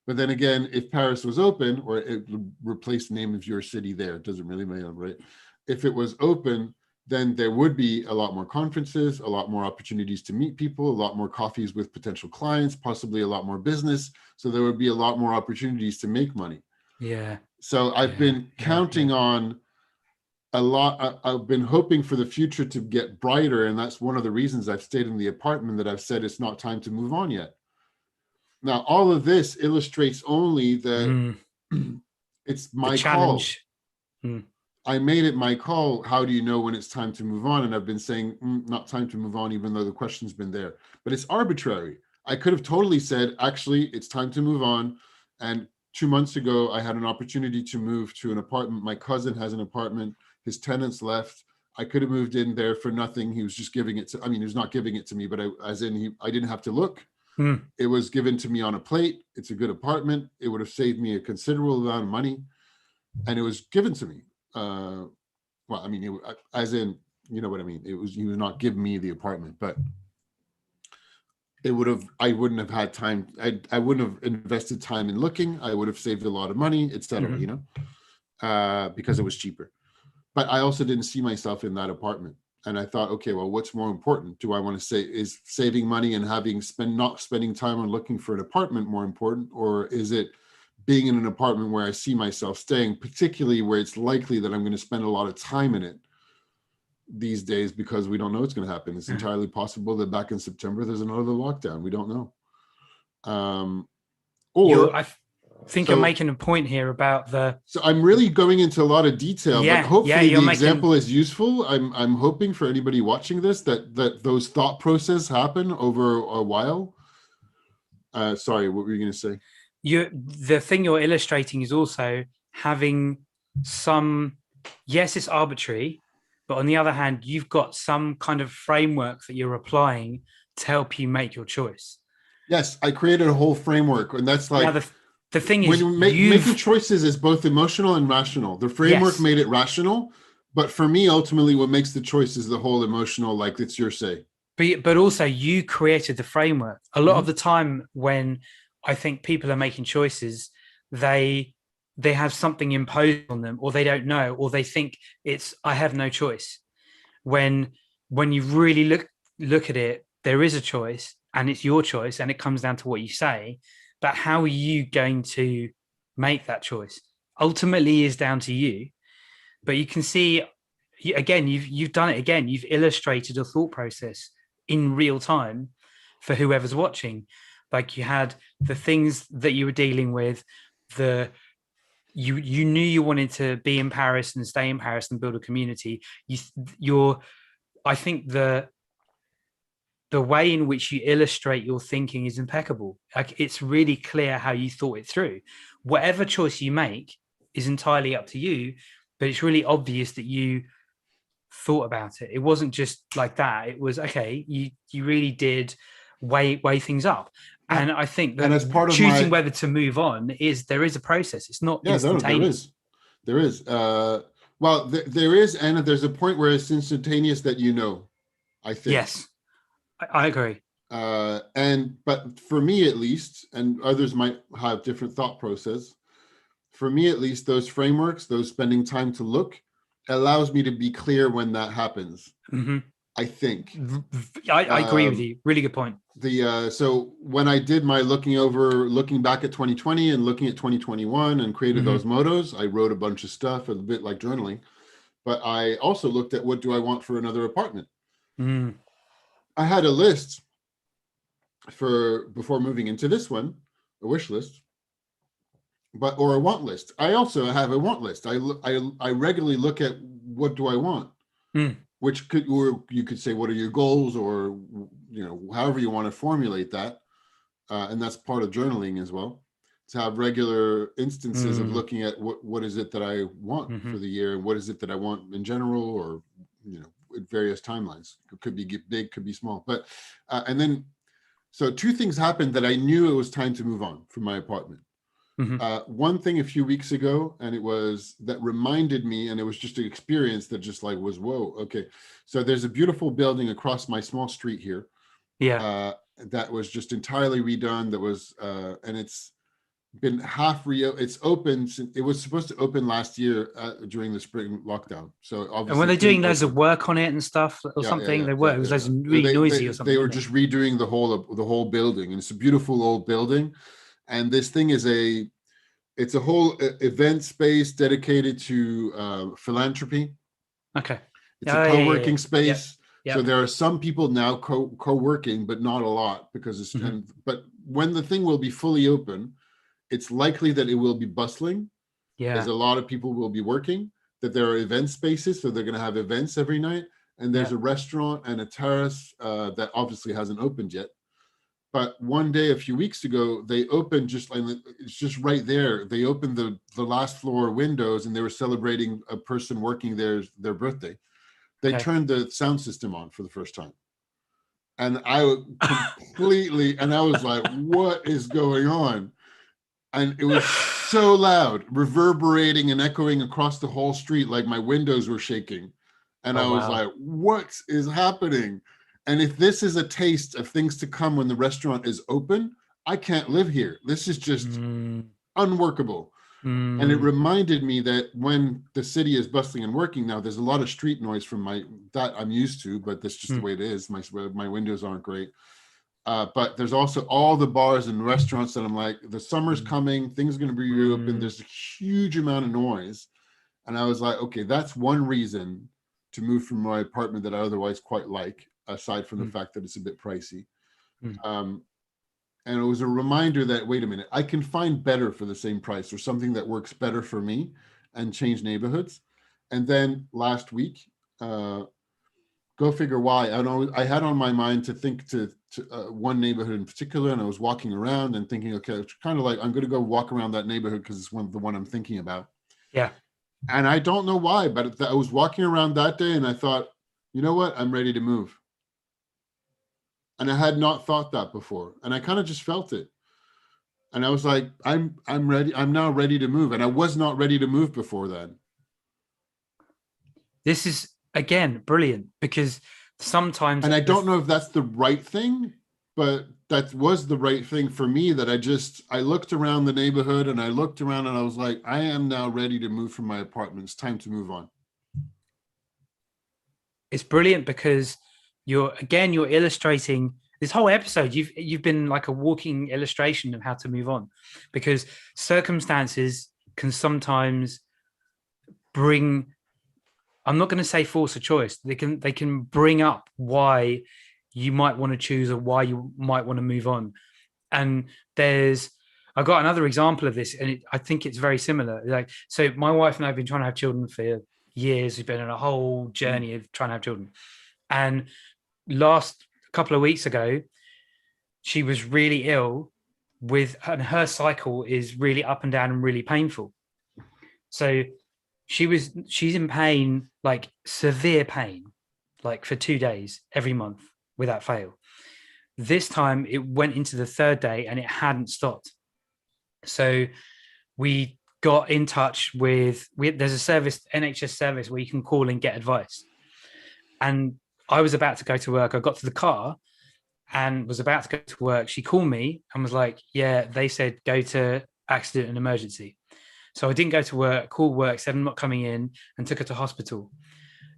[SPEAKER 1] But then again, if Paris was open, or it replaced the name of your city there, it doesn't really matter, right? If it was open, then there would be a lot more conferences, a lot more opportunities to meet people, a lot more coffees with potential clients, possibly a lot more business. So there would be a lot more opportunities to make money. So I've been counting on a lot. I've been hoping for the future to get brighter. And that's one of the reasons I've stayed in the apartment, that I've said it's not time to move on yet. Now, all of this illustrates only that it's my challenge. I made it my call. How do you know when it's time to move on? And I've been saying, not time to move on, even though the question's been there. But it's arbitrary. I could have totally said, actually, it's time to move on. And 2 months ago, I had an opportunity to move to an apartment. My cousin has an apartment. His tenants left. I could have moved in there for nothing. He was just giving it to, I mean, he was not giving it to me, but I didn't have to look. It was given to me on a plate. It's a good apartment. It would have saved me a considerable amount of money. And it was given to me. Well, I mean, as in, you know what I mean? He was not giving me the apartment, but I wouldn't have had time. I wouldn't have invested time in looking. I would have saved a lot of money, etc. You know, because it was cheaper. But I also didn't see myself in that apartment. And I thought, okay, well, what's more important? Do I want to say, is saving money and not spending time on looking for an apartment more important? Or is it being in an apartment where I see myself staying, particularly where it's likely that I'm going to spend a lot of time in it these days, because we don't know what's going to happen. It's entirely possible that back in September, there's another lockdown. We don't know.
[SPEAKER 2] I think you're making a point here about
[SPEAKER 1] So I'm really going into a lot of detail, but hopefully the example is useful. I'm hoping for anybody watching this that those thought processes happen over a while. Sorry, what were you going to say?
[SPEAKER 2] The thing you're illustrating is also having some, yes, it's arbitrary, but on the other hand, you've got some kind of framework that you're applying to help you make your choice.
[SPEAKER 1] Yes, I created a whole framework, and that's like,
[SPEAKER 2] now the thing is,
[SPEAKER 1] when making choices is both emotional and rational. The framework made it rational, but for me, ultimately, what makes the choice is the whole emotional, like it's your say.
[SPEAKER 2] But also, you created the framework. A lot of the time when I think people are making choices, they have something imposed on them, or they don't know, or they think it's, I have no choice. When you really look at it, there is a choice, and it's your choice, and it comes down to what you say. But how are you going to make that choice? Ultimately is down to you. But you can see, again, you've done it again. You've illustrated a thought process in real time for whoever's watching. Like, you had the things that you were dealing with, you knew you wanted to be in Paris and stay in Paris and build a community. I think the way in which you illustrate your thinking is impeccable. Like, it's really clear how you thought it through. Whatever choice you make is entirely up to you, but it's really obvious that you thought about it. It wasn't just like that. It was, okay, you really did weigh things up.
[SPEAKER 1] Yeah.
[SPEAKER 2] And I think that
[SPEAKER 1] And as part of
[SPEAKER 2] choosing whether to move on there is a process. It's not instantaneous.
[SPEAKER 1] There is. Well, there is, and there's a point where it's instantaneous that I think.
[SPEAKER 2] Yes, I agree.
[SPEAKER 1] But for me at least, and others might have different thought process, for me at least, those frameworks, those spending time to look, allows me to be clear when that happens.
[SPEAKER 2] Mm-hmm.
[SPEAKER 1] I think.
[SPEAKER 2] I agree with you. Really good point.
[SPEAKER 1] So when I did my looking back at 2020 and looking at 2021 and created those motos, I wrote a bunch of stuff, a bit like journaling, but I also looked at what do I want for another apartment. I had a list before moving into this one, a wish list, or a want list. I also have a want list. I regularly look at what do I want, which you could say, what are your goals, or however you want to formulate that, and that's part of journaling as well. To have regular instances of looking at what is it that I want for the year, and what is it that I want in general, or at various timelines. It could be big, could be small, but and then so two things happened that I knew it was time to move on from my apartment. One thing a few weeks ago, and it was that reminded me, and it was just an experience that just like was, whoa, okay. So there's a beautiful building across my small street here.
[SPEAKER 2] Yeah.
[SPEAKER 1] That was just entirely redone. That was, and it's been it's open. It was supposed to open last year during the spring lockdown. So obviously,
[SPEAKER 2] and were they doing loads of work on it and stuff or something? They were. It was really noisy or something.
[SPEAKER 1] They were just redoing the whole building, and it's a beautiful old building. And this thing is it's a whole event space dedicated to philanthropy.
[SPEAKER 2] Okay.
[SPEAKER 1] It's a co-working space. Yep. So there are some people now co-working, but not a lot, because it's, but when the thing will be fully open, it's likely that it will be bustling. Yeah. Because a lot of people will be working, that there are event spaces. So they're going to have events every night. And there's a restaurant and a terrace that obviously hasn't opened yet. But one day, a few weeks ago, they opened it's just right there. They opened the last floor windows, and they were celebrating a person working their birthday. They turned the sound system on for the first time. And I completely, and I was like, what is going on? And it was so loud, reverberating and echoing across the whole street, like my windows were shaking. And I was like, what is happening? And if this is a taste of things to come when the restaurant is open, I can't live here. This is just unworkable. And it reminded me that when the city is bustling and working now, there's a lot of street noise from that I'm used to, but that's just the way it is. My windows aren't great. But there's also all the bars and restaurants that I'm like, the summer's coming, things are going to be reopened. There's a huge amount of noise. And I was like, okay, that's one reason to move from my apartment that I otherwise quite like, aside from the fact that it's a bit pricey. And it was a reminder that, wait a minute, I can find better for the same price, or something that works better for me, and change neighborhoods. And then last week, go figure why, I had on my mind to think to one neighborhood in particular, and I was walking around and thinking, okay, it's kind of like, I'm going to go walk around that neighborhood because it's the one I'm thinking about.
[SPEAKER 2] Yeah.
[SPEAKER 1] And I don't know why, but I was walking around that day and I thought, you know what, I'm ready to move. And I had not thought that before. And I kind of just felt it. And I was like, I'm ready. I'm now ready to move. And I was not ready to move before then. This
[SPEAKER 2] is, again, brilliant, because sometimes...
[SPEAKER 1] And I don't know if that's the right thing, but that was the right thing for me, that I looked around the neighborhood and I looked around and I was like, I am now ready to move from my apartment. It's time to move on.
[SPEAKER 2] It's brilliant because you're illustrating this whole episode. You've been like a walking illustration of how to move on, because circumstances can sometimes bring, I'm not going to say force a choice. They can bring up why you might want to choose or why you might want to move on. And there's I got another example of this, and I think it's very similar. Like, so my wife and I have been trying to have children for years. We've been on a whole journey of trying to have children. And last couple of weeks ago, she was really ill and her cycle is really up and down and really painful. So she's in pain, like severe pain, like for 2 days every month without fail. This time it went into the third day and it hadn't stopped. So we got in touch with, there's a service, NHS service, where you can call and get advice. And I was about to go to work. I got to the car and was about to go to work. She called me and was like, yeah, they said go to accident and emergency. So I didn't go to work, called work, said I'm not coming in, and took her to hospital.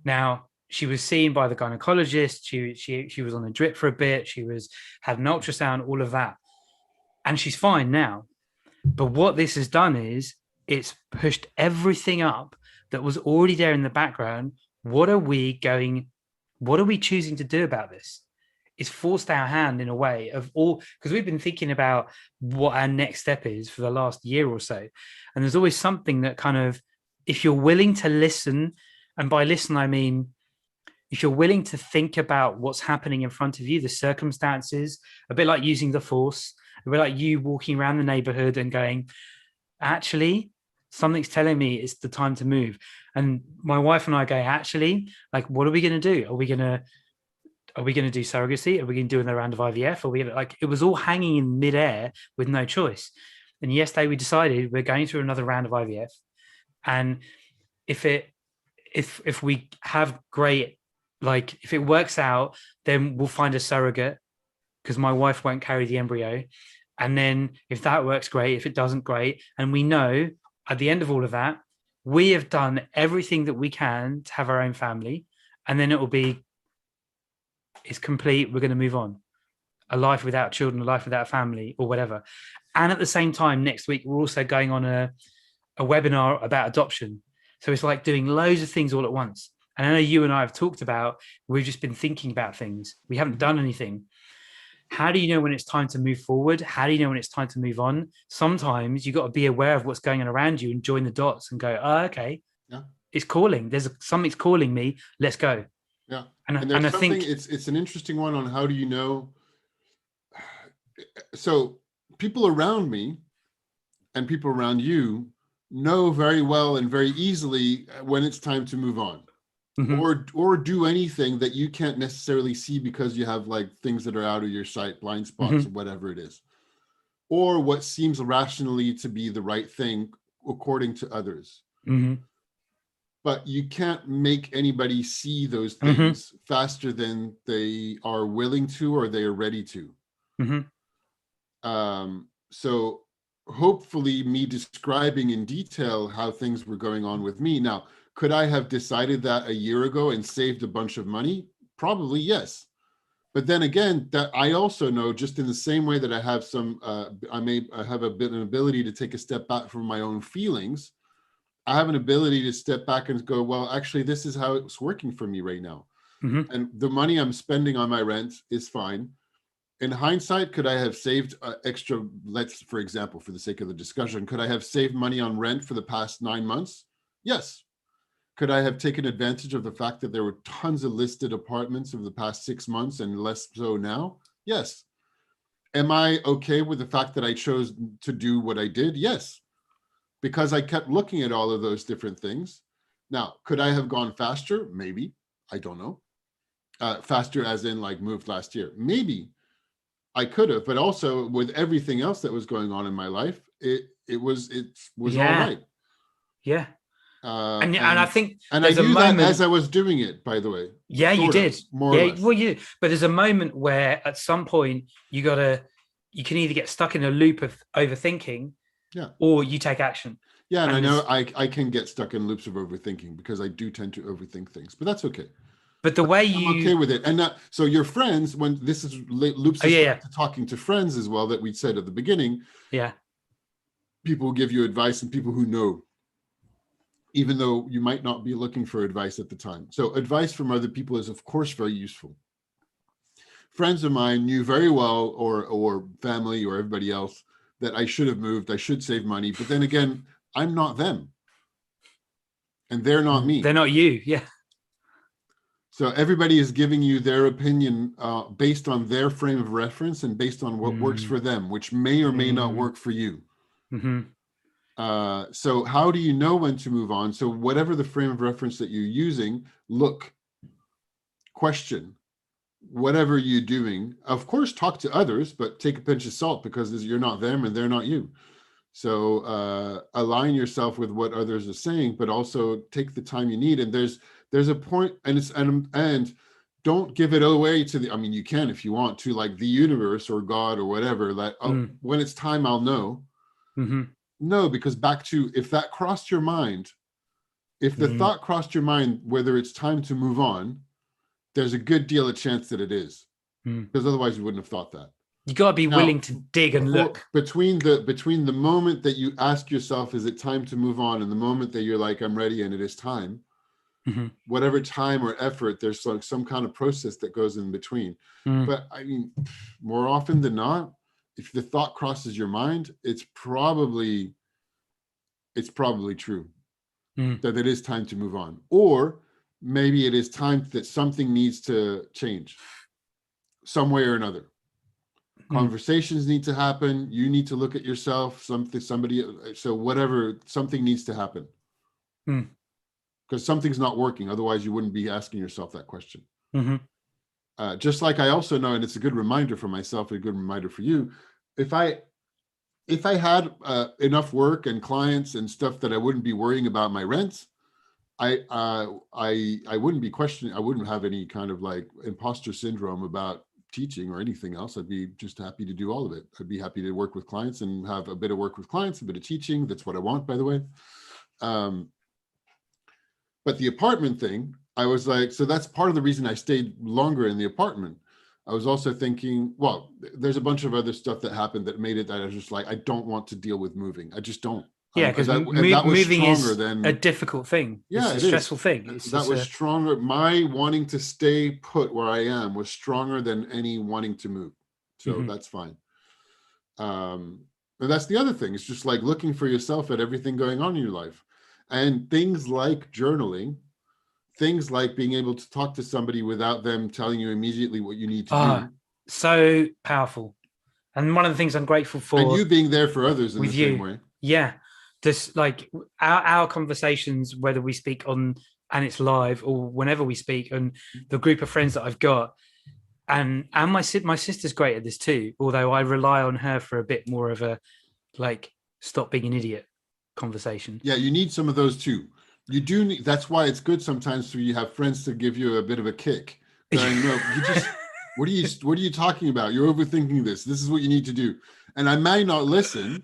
[SPEAKER 2] Now, she was seen by the gynecologist. She was on a drip for a bit. Had an ultrasound, all of that. And she's fine now. But what this has done is it's pushed everything up that was already there in the background. What are we choosing to do about this? It's forced our hand in a way of all, because we've been thinking about what our next step is for the last year or so. And there's always something that kind of, if you're willing to listen, and by listen, I mean, if you're willing to think about what's happening in front of you, the circumstances, a bit like using the force, a bit like you walking around the neighborhood and going, actually, something's telling me it's the time to move. And my wife and I go, actually, like, what are we going to do? Are we going to do surrogacy? Are we going to do another round of IVF? Are we gonna, like, it was all hanging in midair with no choice. And yesterday we decided we're going through another round of IVF. And if we have great, like, if it works out, then we'll find a surrogate, because my wife won't carry the embryo. And then if that works, great. If it doesn't, great. And we know at the end of all of that, we have done everything that we can to have our own family. And then it will be, it's complete. We're going to move on. A life without children, a life without family, or whatever. And at the same time, next week, we're also going on a webinar about adoption. So it's like doing loads of things all at once. And I know you and I have talked about, we've just been thinking about things. We haven't done anything. How do you know when it's time to move forward? How do you know when it's time to move on? Sometimes you got to be aware of what's going on around you and join the dots and go, oh, okay, yeah, it's calling. Something's calling me. Let's go.
[SPEAKER 1] Yeah. And I think it's an interesting one on how do you know? So people around me and people around you know very well and very easily when it's time to move on. Mm-hmm. or do anything that you can't necessarily see because you have like things that are out of your sight, blind spots, mm-hmm, or whatever it is, or what seems rationally to be the right thing according to others. Mm-hmm. But you can't make anybody see those things, mm-hmm, faster than they are willing to or they are ready to. Mm-hmm. So hopefully me describing in detail how things were going on with me. Now, could I have decided that a year ago and saved a bunch of money? Probably, yes. But then again, that I also know, just in the same way that I have I have an ability to take a step back from my own feelings. I have an ability to step back and go, well, actually, this is how it's working for me right now. Mm-hmm. And the money I'm spending on my rent is fine. In hindsight, could I have saved extra, for example, for the sake of the discussion, could I have saved money on rent for the past 9 months? Yes. Could I have taken advantage of the fact that there were tons of listed apartments over the past 6 months and less so now? Yes. Am I okay with the fact that I chose to do what I did? Yes. Because I kept looking at all of those different things. Now, could I have gone faster? Maybe. I don't know. Faster as in like moved last year? Maybe. I could have, but also with everything else that was going on in my life, it was yeah, all right.
[SPEAKER 2] Yeah. And I think,
[SPEAKER 1] and I knew that as I was doing it, by the way.
[SPEAKER 2] Yeah, you did. More or less. Well, but there's a moment where at some point you can either get stuck in a loop of overthinking, yeah, or you take action.
[SPEAKER 1] Yeah, and I know I can get stuck in loops of overthinking because I do tend to overthink things, but that's okay.
[SPEAKER 2] But the way
[SPEAKER 1] I'm okay with it. And so your friends, when this is loops to talking to friends as well, that we said at the beginning.
[SPEAKER 2] Yeah.
[SPEAKER 1] People who give you advice and people who know, even though you might not be looking for advice at the time. So advice from other people is, of course, very useful. Friends of mine knew very well, or family or everybody else, that I should have moved, I should save money. But then again, I'm not them. And they're not me.
[SPEAKER 2] They're not you. Yeah.
[SPEAKER 1] So everybody is giving you their opinion based on their frame of reference and based on what works for them, which may or may not work for you. So how do you know when to move on? So whatever the frame of reference that you're using, look, question, whatever you're doing. Of course, talk to others, but take a pinch of salt because you're not them and they're not you. So align yourself with what others are saying, but also take the time you need. And there's a point, and don't give it away to the, I mean, you can if you want to, like the universe or God or whatever, like, oh, when it's time, I'll know. No, because back to, if that crossed your mind, if the thought crossed your mind, whether it's time to move on, there's a good deal of chance that it is, because otherwise you wouldn't have thought that.
[SPEAKER 2] You got to be willing to dig and look.
[SPEAKER 1] Between the moment that you ask yourself, is it time to move on, and the moment that you're like, I'm ready and it is time, whatever time or effort, there's like some kind of process that goes in between. But I mean, more often than not, if the thought crosses your mind, it's probably true that it is time to move on. Or maybe it is time that something needs to change some way or another. Conversations need to happen. You need to look at yourself, somebody, so whatever, something needs to happen. Because something's not working. Otherwise you wouldn't be asking yourself that question. Just like I also know, and it's a good reminder for myself, a good reminder for you, if I had enough work and clients and stuff that I wouldn't be worrying about my rent, I wouldn't be questioning, I wouldn't have any kind of like imposter syndrome about teaching or anything else. I'd be just happy to do all of it. I'd be happy to work with clients and have a bit of work with clients, a bit of teaching. That's what I want, by the way. But the apartment thing, I was like, so that's part of the reason I stayed longer in the apartment. I was also thinking, well, there's a bunch of other stuff that happened that made it that I was just like, I don't want to deal with moving. I just don't.
[SPEAKER 2] Yeah, because moving is a difficult thing.
[SPEAKER 1] Yeah,
[SPEAKER 2] it's a stressful thing.
[SPEAKER 1] That was stronger. My wanting to stay put where I am was stronger than any wanting to move. So that's fine. And that's the other thing. It's just like looking for yourself at everything going on in your life. And things like journaling, things like being able to talk to somebody without them telling you immediately what you need to do.
[SPEAKER 2] So powerful. And one of the things I'm grateful for.
[SPEAKER 1] And you being there for others in the same way.
[SPEAKER 2] Yeah. Just like our conversations, whether we speak on and it's live or whenever we speak, and the group of friends that I've got, and my sister's great at this too, although I rely on her for a bit more of a like stop being an idiot conversation. Yeah,
[SPEAKER 1] you need some of those too. You do need, that's why it's good sometimes for you have friends to give you a bit of a kick. Going, no, you just what are you talking about? You're overthinking this. This is what you need to do. And I might not listen.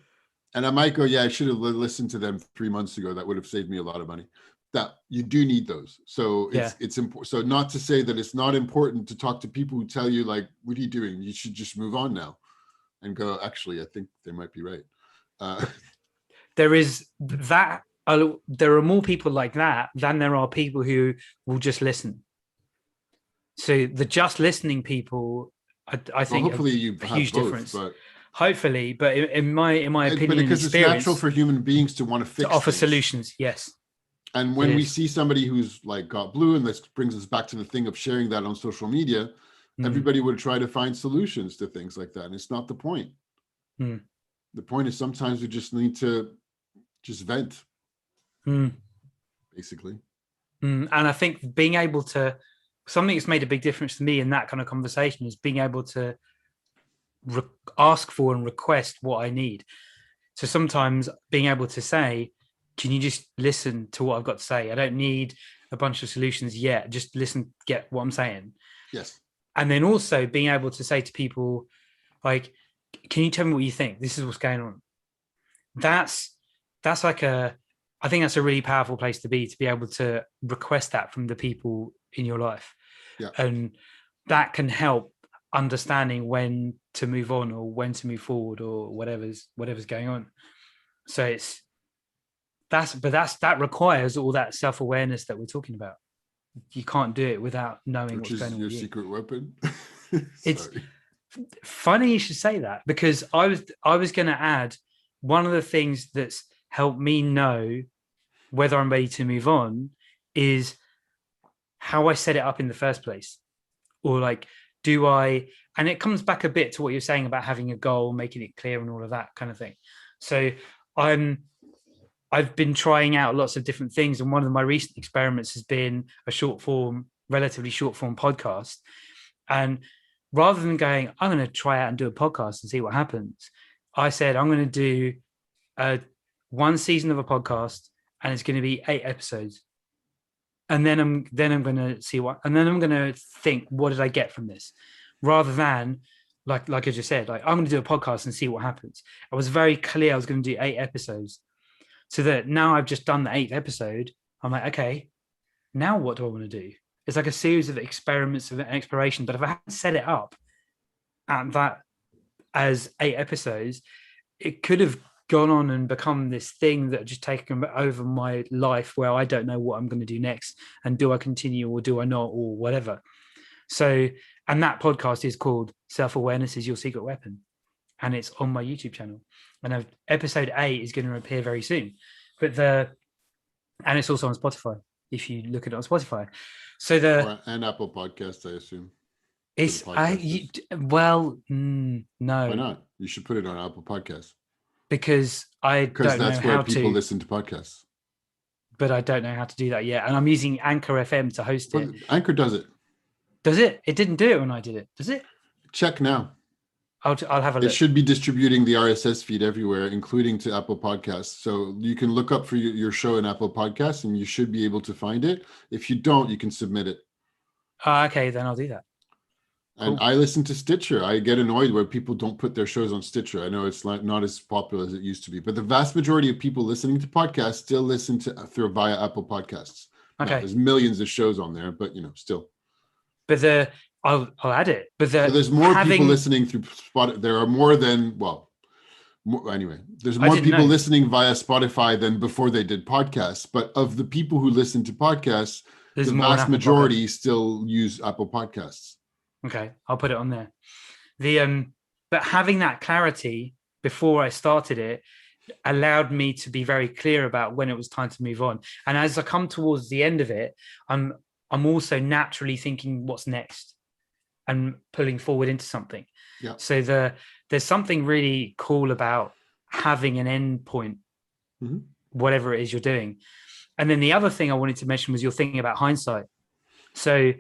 [SPEAKER 1] And I might go, yeah, I should have listened to them 3 months ago. That would have saved me a lot of money. That you do need those. So it's important. So not to say that it's not important to talk to people who tell you like, what are you doing? You should just move on now, and go, actually, I think they might be right.
[SPEAKER 2] There is that. There are more people like that than there are people who will just listen. So the just listening people, I think,
[SPEAKER 1] hopefully you have
[SPEAKER 2] huge
[SPEAKER 1] both,
[SPEAKER 2] difference.
[SPEAKER 1] But
[SPEAKER 2] hopefully, but in my opinion,
[SPEAKER 1] but because it's natural for human beings to want to fix,
[SPEAKER 2] to offer
[SPEAKER 1] things.
[SPEAKER 2] Solutions. Yes.
[SPEAKER 1] And when we see somebody who's like got blue, and this brings us back to the thing of sharing that on social media, everybody would try to find solutions to things like that. And it's not the point. The point is sometimes we just need to just vent, basically.
[SPEAKER 2] And I think being able to, something that's made a big difference to me in that kind of conversation is being able to ask for and request what I need. So sometimes being able to say, can you just listen to what I've got to say? I don't need a bunch of solutions yet. Just listen, get what I'm saying.
[SPEAKER 1] Yes.
[SPEAKER 2] And then also being able to say to people, like, can you tell me what you think? This is what's going on. That's like I think that's a really powerful place to be able to request that from the people in your life.
[SPEAKER 1] Yeah.
[SPEAKER 2] And that can help understanding when to move on or when to move forward or whatever's going on. So that requires all that self-awareness that we're talking about. You can't do it without knowing what's going on.
[SPEAKER 1] Which is your secret weapon.
[SPEAKER 2] Funny you should say that, because I was going to add one of the things that's helped me know whether I'm ready to move on is how I set it up in the first place. Or like, do I, and it comes back a bit to what you're saying about having a goal, making it clear and all of that kind of thing. So I've been trying out lots of different things. And one of my recent experiments has been a relatively short form podcast. And rather than going, I'm going to try out and do a podcast and see what happens, I said, I'm going to do one season of a podcast and it's going to be 8 episodes. And then I'm going to see what, and then I'm going to think, what did I get from this? Rather than like I just said, like, I'm going to do a podcast and see what happens. I was very clear I was going to do 8 episodes. So that now I've just done the 8th episode, I'm like, okay, now what do I want to do? It's like a series of experiments and exploration. But if I hadn't set it up at that as 8 episodes, it could have gone on and become this thing that just taken over my life where I don't know what I'm going to do next. And do I continue or do I not, or whatever? So, and that podcast is called Self-Awareness is Your Secret Weapon. And it's on my YouTube channel. And episode 8 is going to appear very soon. And it's also on Spotify, if you look at it on Spotify. So
[SPEAKER 1] and Apple Podcasts, I assume.
[SPEAKER 2] It's no.
[SPEAKER 1] Why not? You should put it on Apple Podcasts.
[SPEAKER 2] Because that's
[SPEAKER 1] where people listen to podcasts.
[SPEAKER 2] But I don't know how to do that yet. And I'm using Anchor FM to host it.
[SPEAKER 1] Anchor does it.
[SPEAKER 2] Does it? It didn't do it when I did it. Does it?
[SPEAKER 1] Check now.
[SPEAKER 2] I'll have a look.
[SPEAKER 1] It should be distributing the RSS feed everywhere, including to Apple Podcasts. So you can look up for your show in Apple Podcasts and you should be able to find it. If you don't, you can submit it.
[SPEAKER 2] Okay, then I'll do that.
[SPEAKER 1] And cool. I listen to Stitcher. I get annoyed where people don't put their shows on Stitcher. I know it's not as popular as it used to be, but the vast majority of people listening to podcasts still listen to via Apple Podcasts.
[SPEAKER 2] Okay.
[SPEAKER 1] Now, there's millions of shows on there, but still.
[SPEAKER 2] But I'll add it. But
[SPEAKER 1] so there's more people listening through Spotify. There are more than anyway. There's more people listening via Spotify than before they did podcasts. But of the people who listen to podcasts, the vast majority still use Apple Podcasts.
[SPEAKER 2] Okay, I'll put it on there. But having that clarity before I started it allowed me to be very clear about when it was time to move on. And as I come towards the end of it, I'm also naturally thinking what's next and pulling forward into something.
[SPEAKER 1] Yeah.
[SPEAKER 2] So there's something really cool about having an end point, whatever it is you're doing. And then the other thing I wanted to mention was your thing about hindsight. So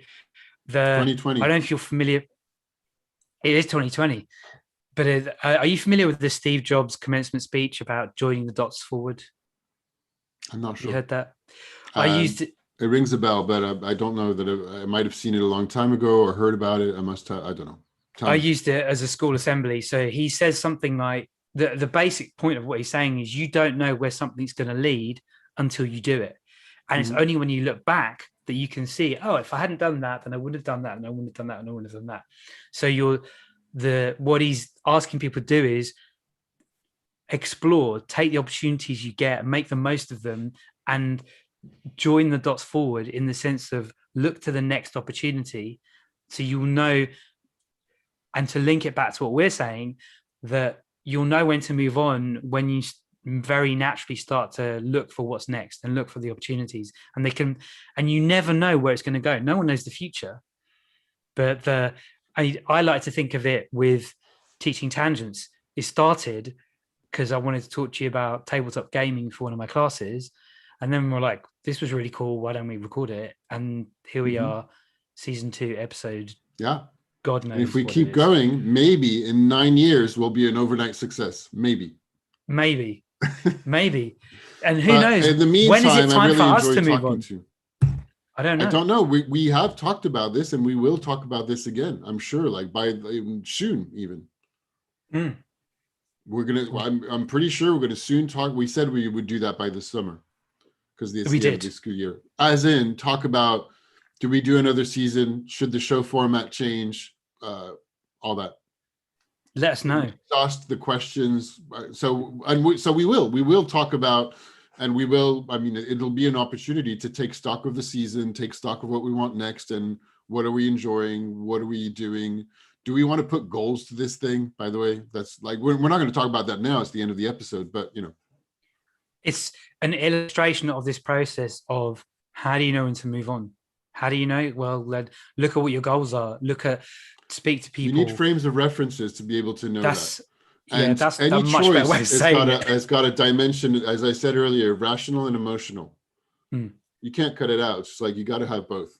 [SPEAKER 1] 2020.
[SPEAKER 2] I don't know if you're familiar. It is 2020. But are you familiar with the Steve Jobs commencement speech about joining the dots forward?
[SPEAKER 1] I'm not sure.
[SPEAKER 2] You heard that? I used it.
[SPEAKER 1] It rings a bell, but I don't know that I might have seen it a long time ago or heard about it. I don't know.
[SPEAKER 2] I used it as a school assembly. So he says something like, the basic point of what he's saying is you don't know where something's going to lead until you do it. And it's only when you look back that you can see, oh, if I hadn't done that, then I would have done that, and I wouldn't have done that, and I wouldn't have done that. So what he's asking people to do is explore, take the opportunities you get, make the most of them, and join the dots forward in the sense of look to the next opportunity. So you'll know, and to link it back to what we're saying, that you'll know when to move on when you very naturally start to look for what's next and look for the opportunities, and you never know where it's going to go. No one knows the future, but I like to think of it with teaching Tangents. It started because I wanted to talk to you about tabletop gaming for one of my classes, and then we're like, this was really cool, why don't we record it? And here we are, season 2 episode.
[SPEAKER 1] Yeah,
[SPEAKER 2] God knows.
[SPEAKER 1] And if we keep going, maybe in 9 years we'll be an overnight success. Maybe and who knows, in the meantime,
[SPEAKER 2] when is it time for us to move on? I don't know.
[SPEAKER 1] We have talked about this, and we will talk about this again, I'm sure, like soon even. I'm pretty sure we're gonna soon talk. We said we would do that by the summer because the end of the school year, as in talk about, do we do another season, should the show format change, all that.
[SPEAKER 2] Let us know.
[SPEAKER 1] Exhaust the questions. We will talk about, and we will, it'll be an opportunity to take stock of the season, take stock of what we want next, and what are we enjoying, what are we doing, Do we want to put goals to this thing? By the way, that's like, we're not going to talk about that now. It's the end of the episode, but
[SPEAKER 2] It's an illustration of this process of how do you know when to move on? How do you know? Well, look at what your goals are. Speak to people.
[SPEAKER 1] You need frames of references to be able to know that.
[SPEAKER 2] And that's a much better way of saying it.
[SPEAKER 1] It's got a dimension, as I said earlier, rational and emotional. You can't cut it out. It's like, you got to have both.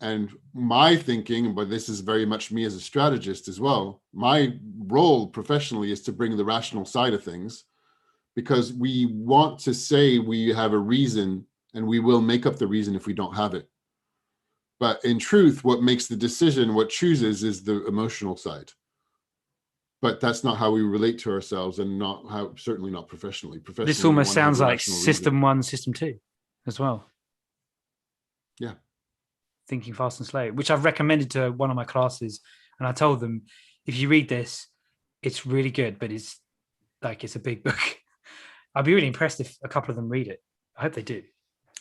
[SPEAKER 1] And my thinking, but this is very much me as a strategist as well, my role professionally is to bring the rational side of things, because we want to say we have a reason, and we will make up the reason if we don't have it. But in truth, what makes the decision, what chooses, is the emotional side. But that's not how we relate to ourselves, and certainly not professionally.
[SPEAKER 2] This almost sounds like system 1, system 2 as well.
[SPEAKER 1] Yeah.
[SPEAKER 2] Thinking Fast and Slow, which I've recommended to one of my classes. And I told them, if you read this, it's really good, but it's a big book. I'd be really impressed if a couple of them read it. I hope they do.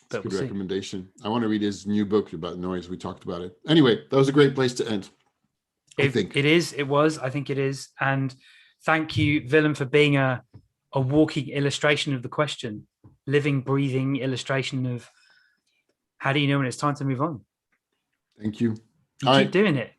[SPEAKER 1] It's a good recommendation. I want to read his new book about noise. We talked about it. Anyway, that was a great place to end. I think it is. I think it is. And thank you, Willem, for being a walking illustration of the question, living, breathing illustration of how do you know when it's time to move on? Thank you.
[SPEAKER 2] You keep doing it.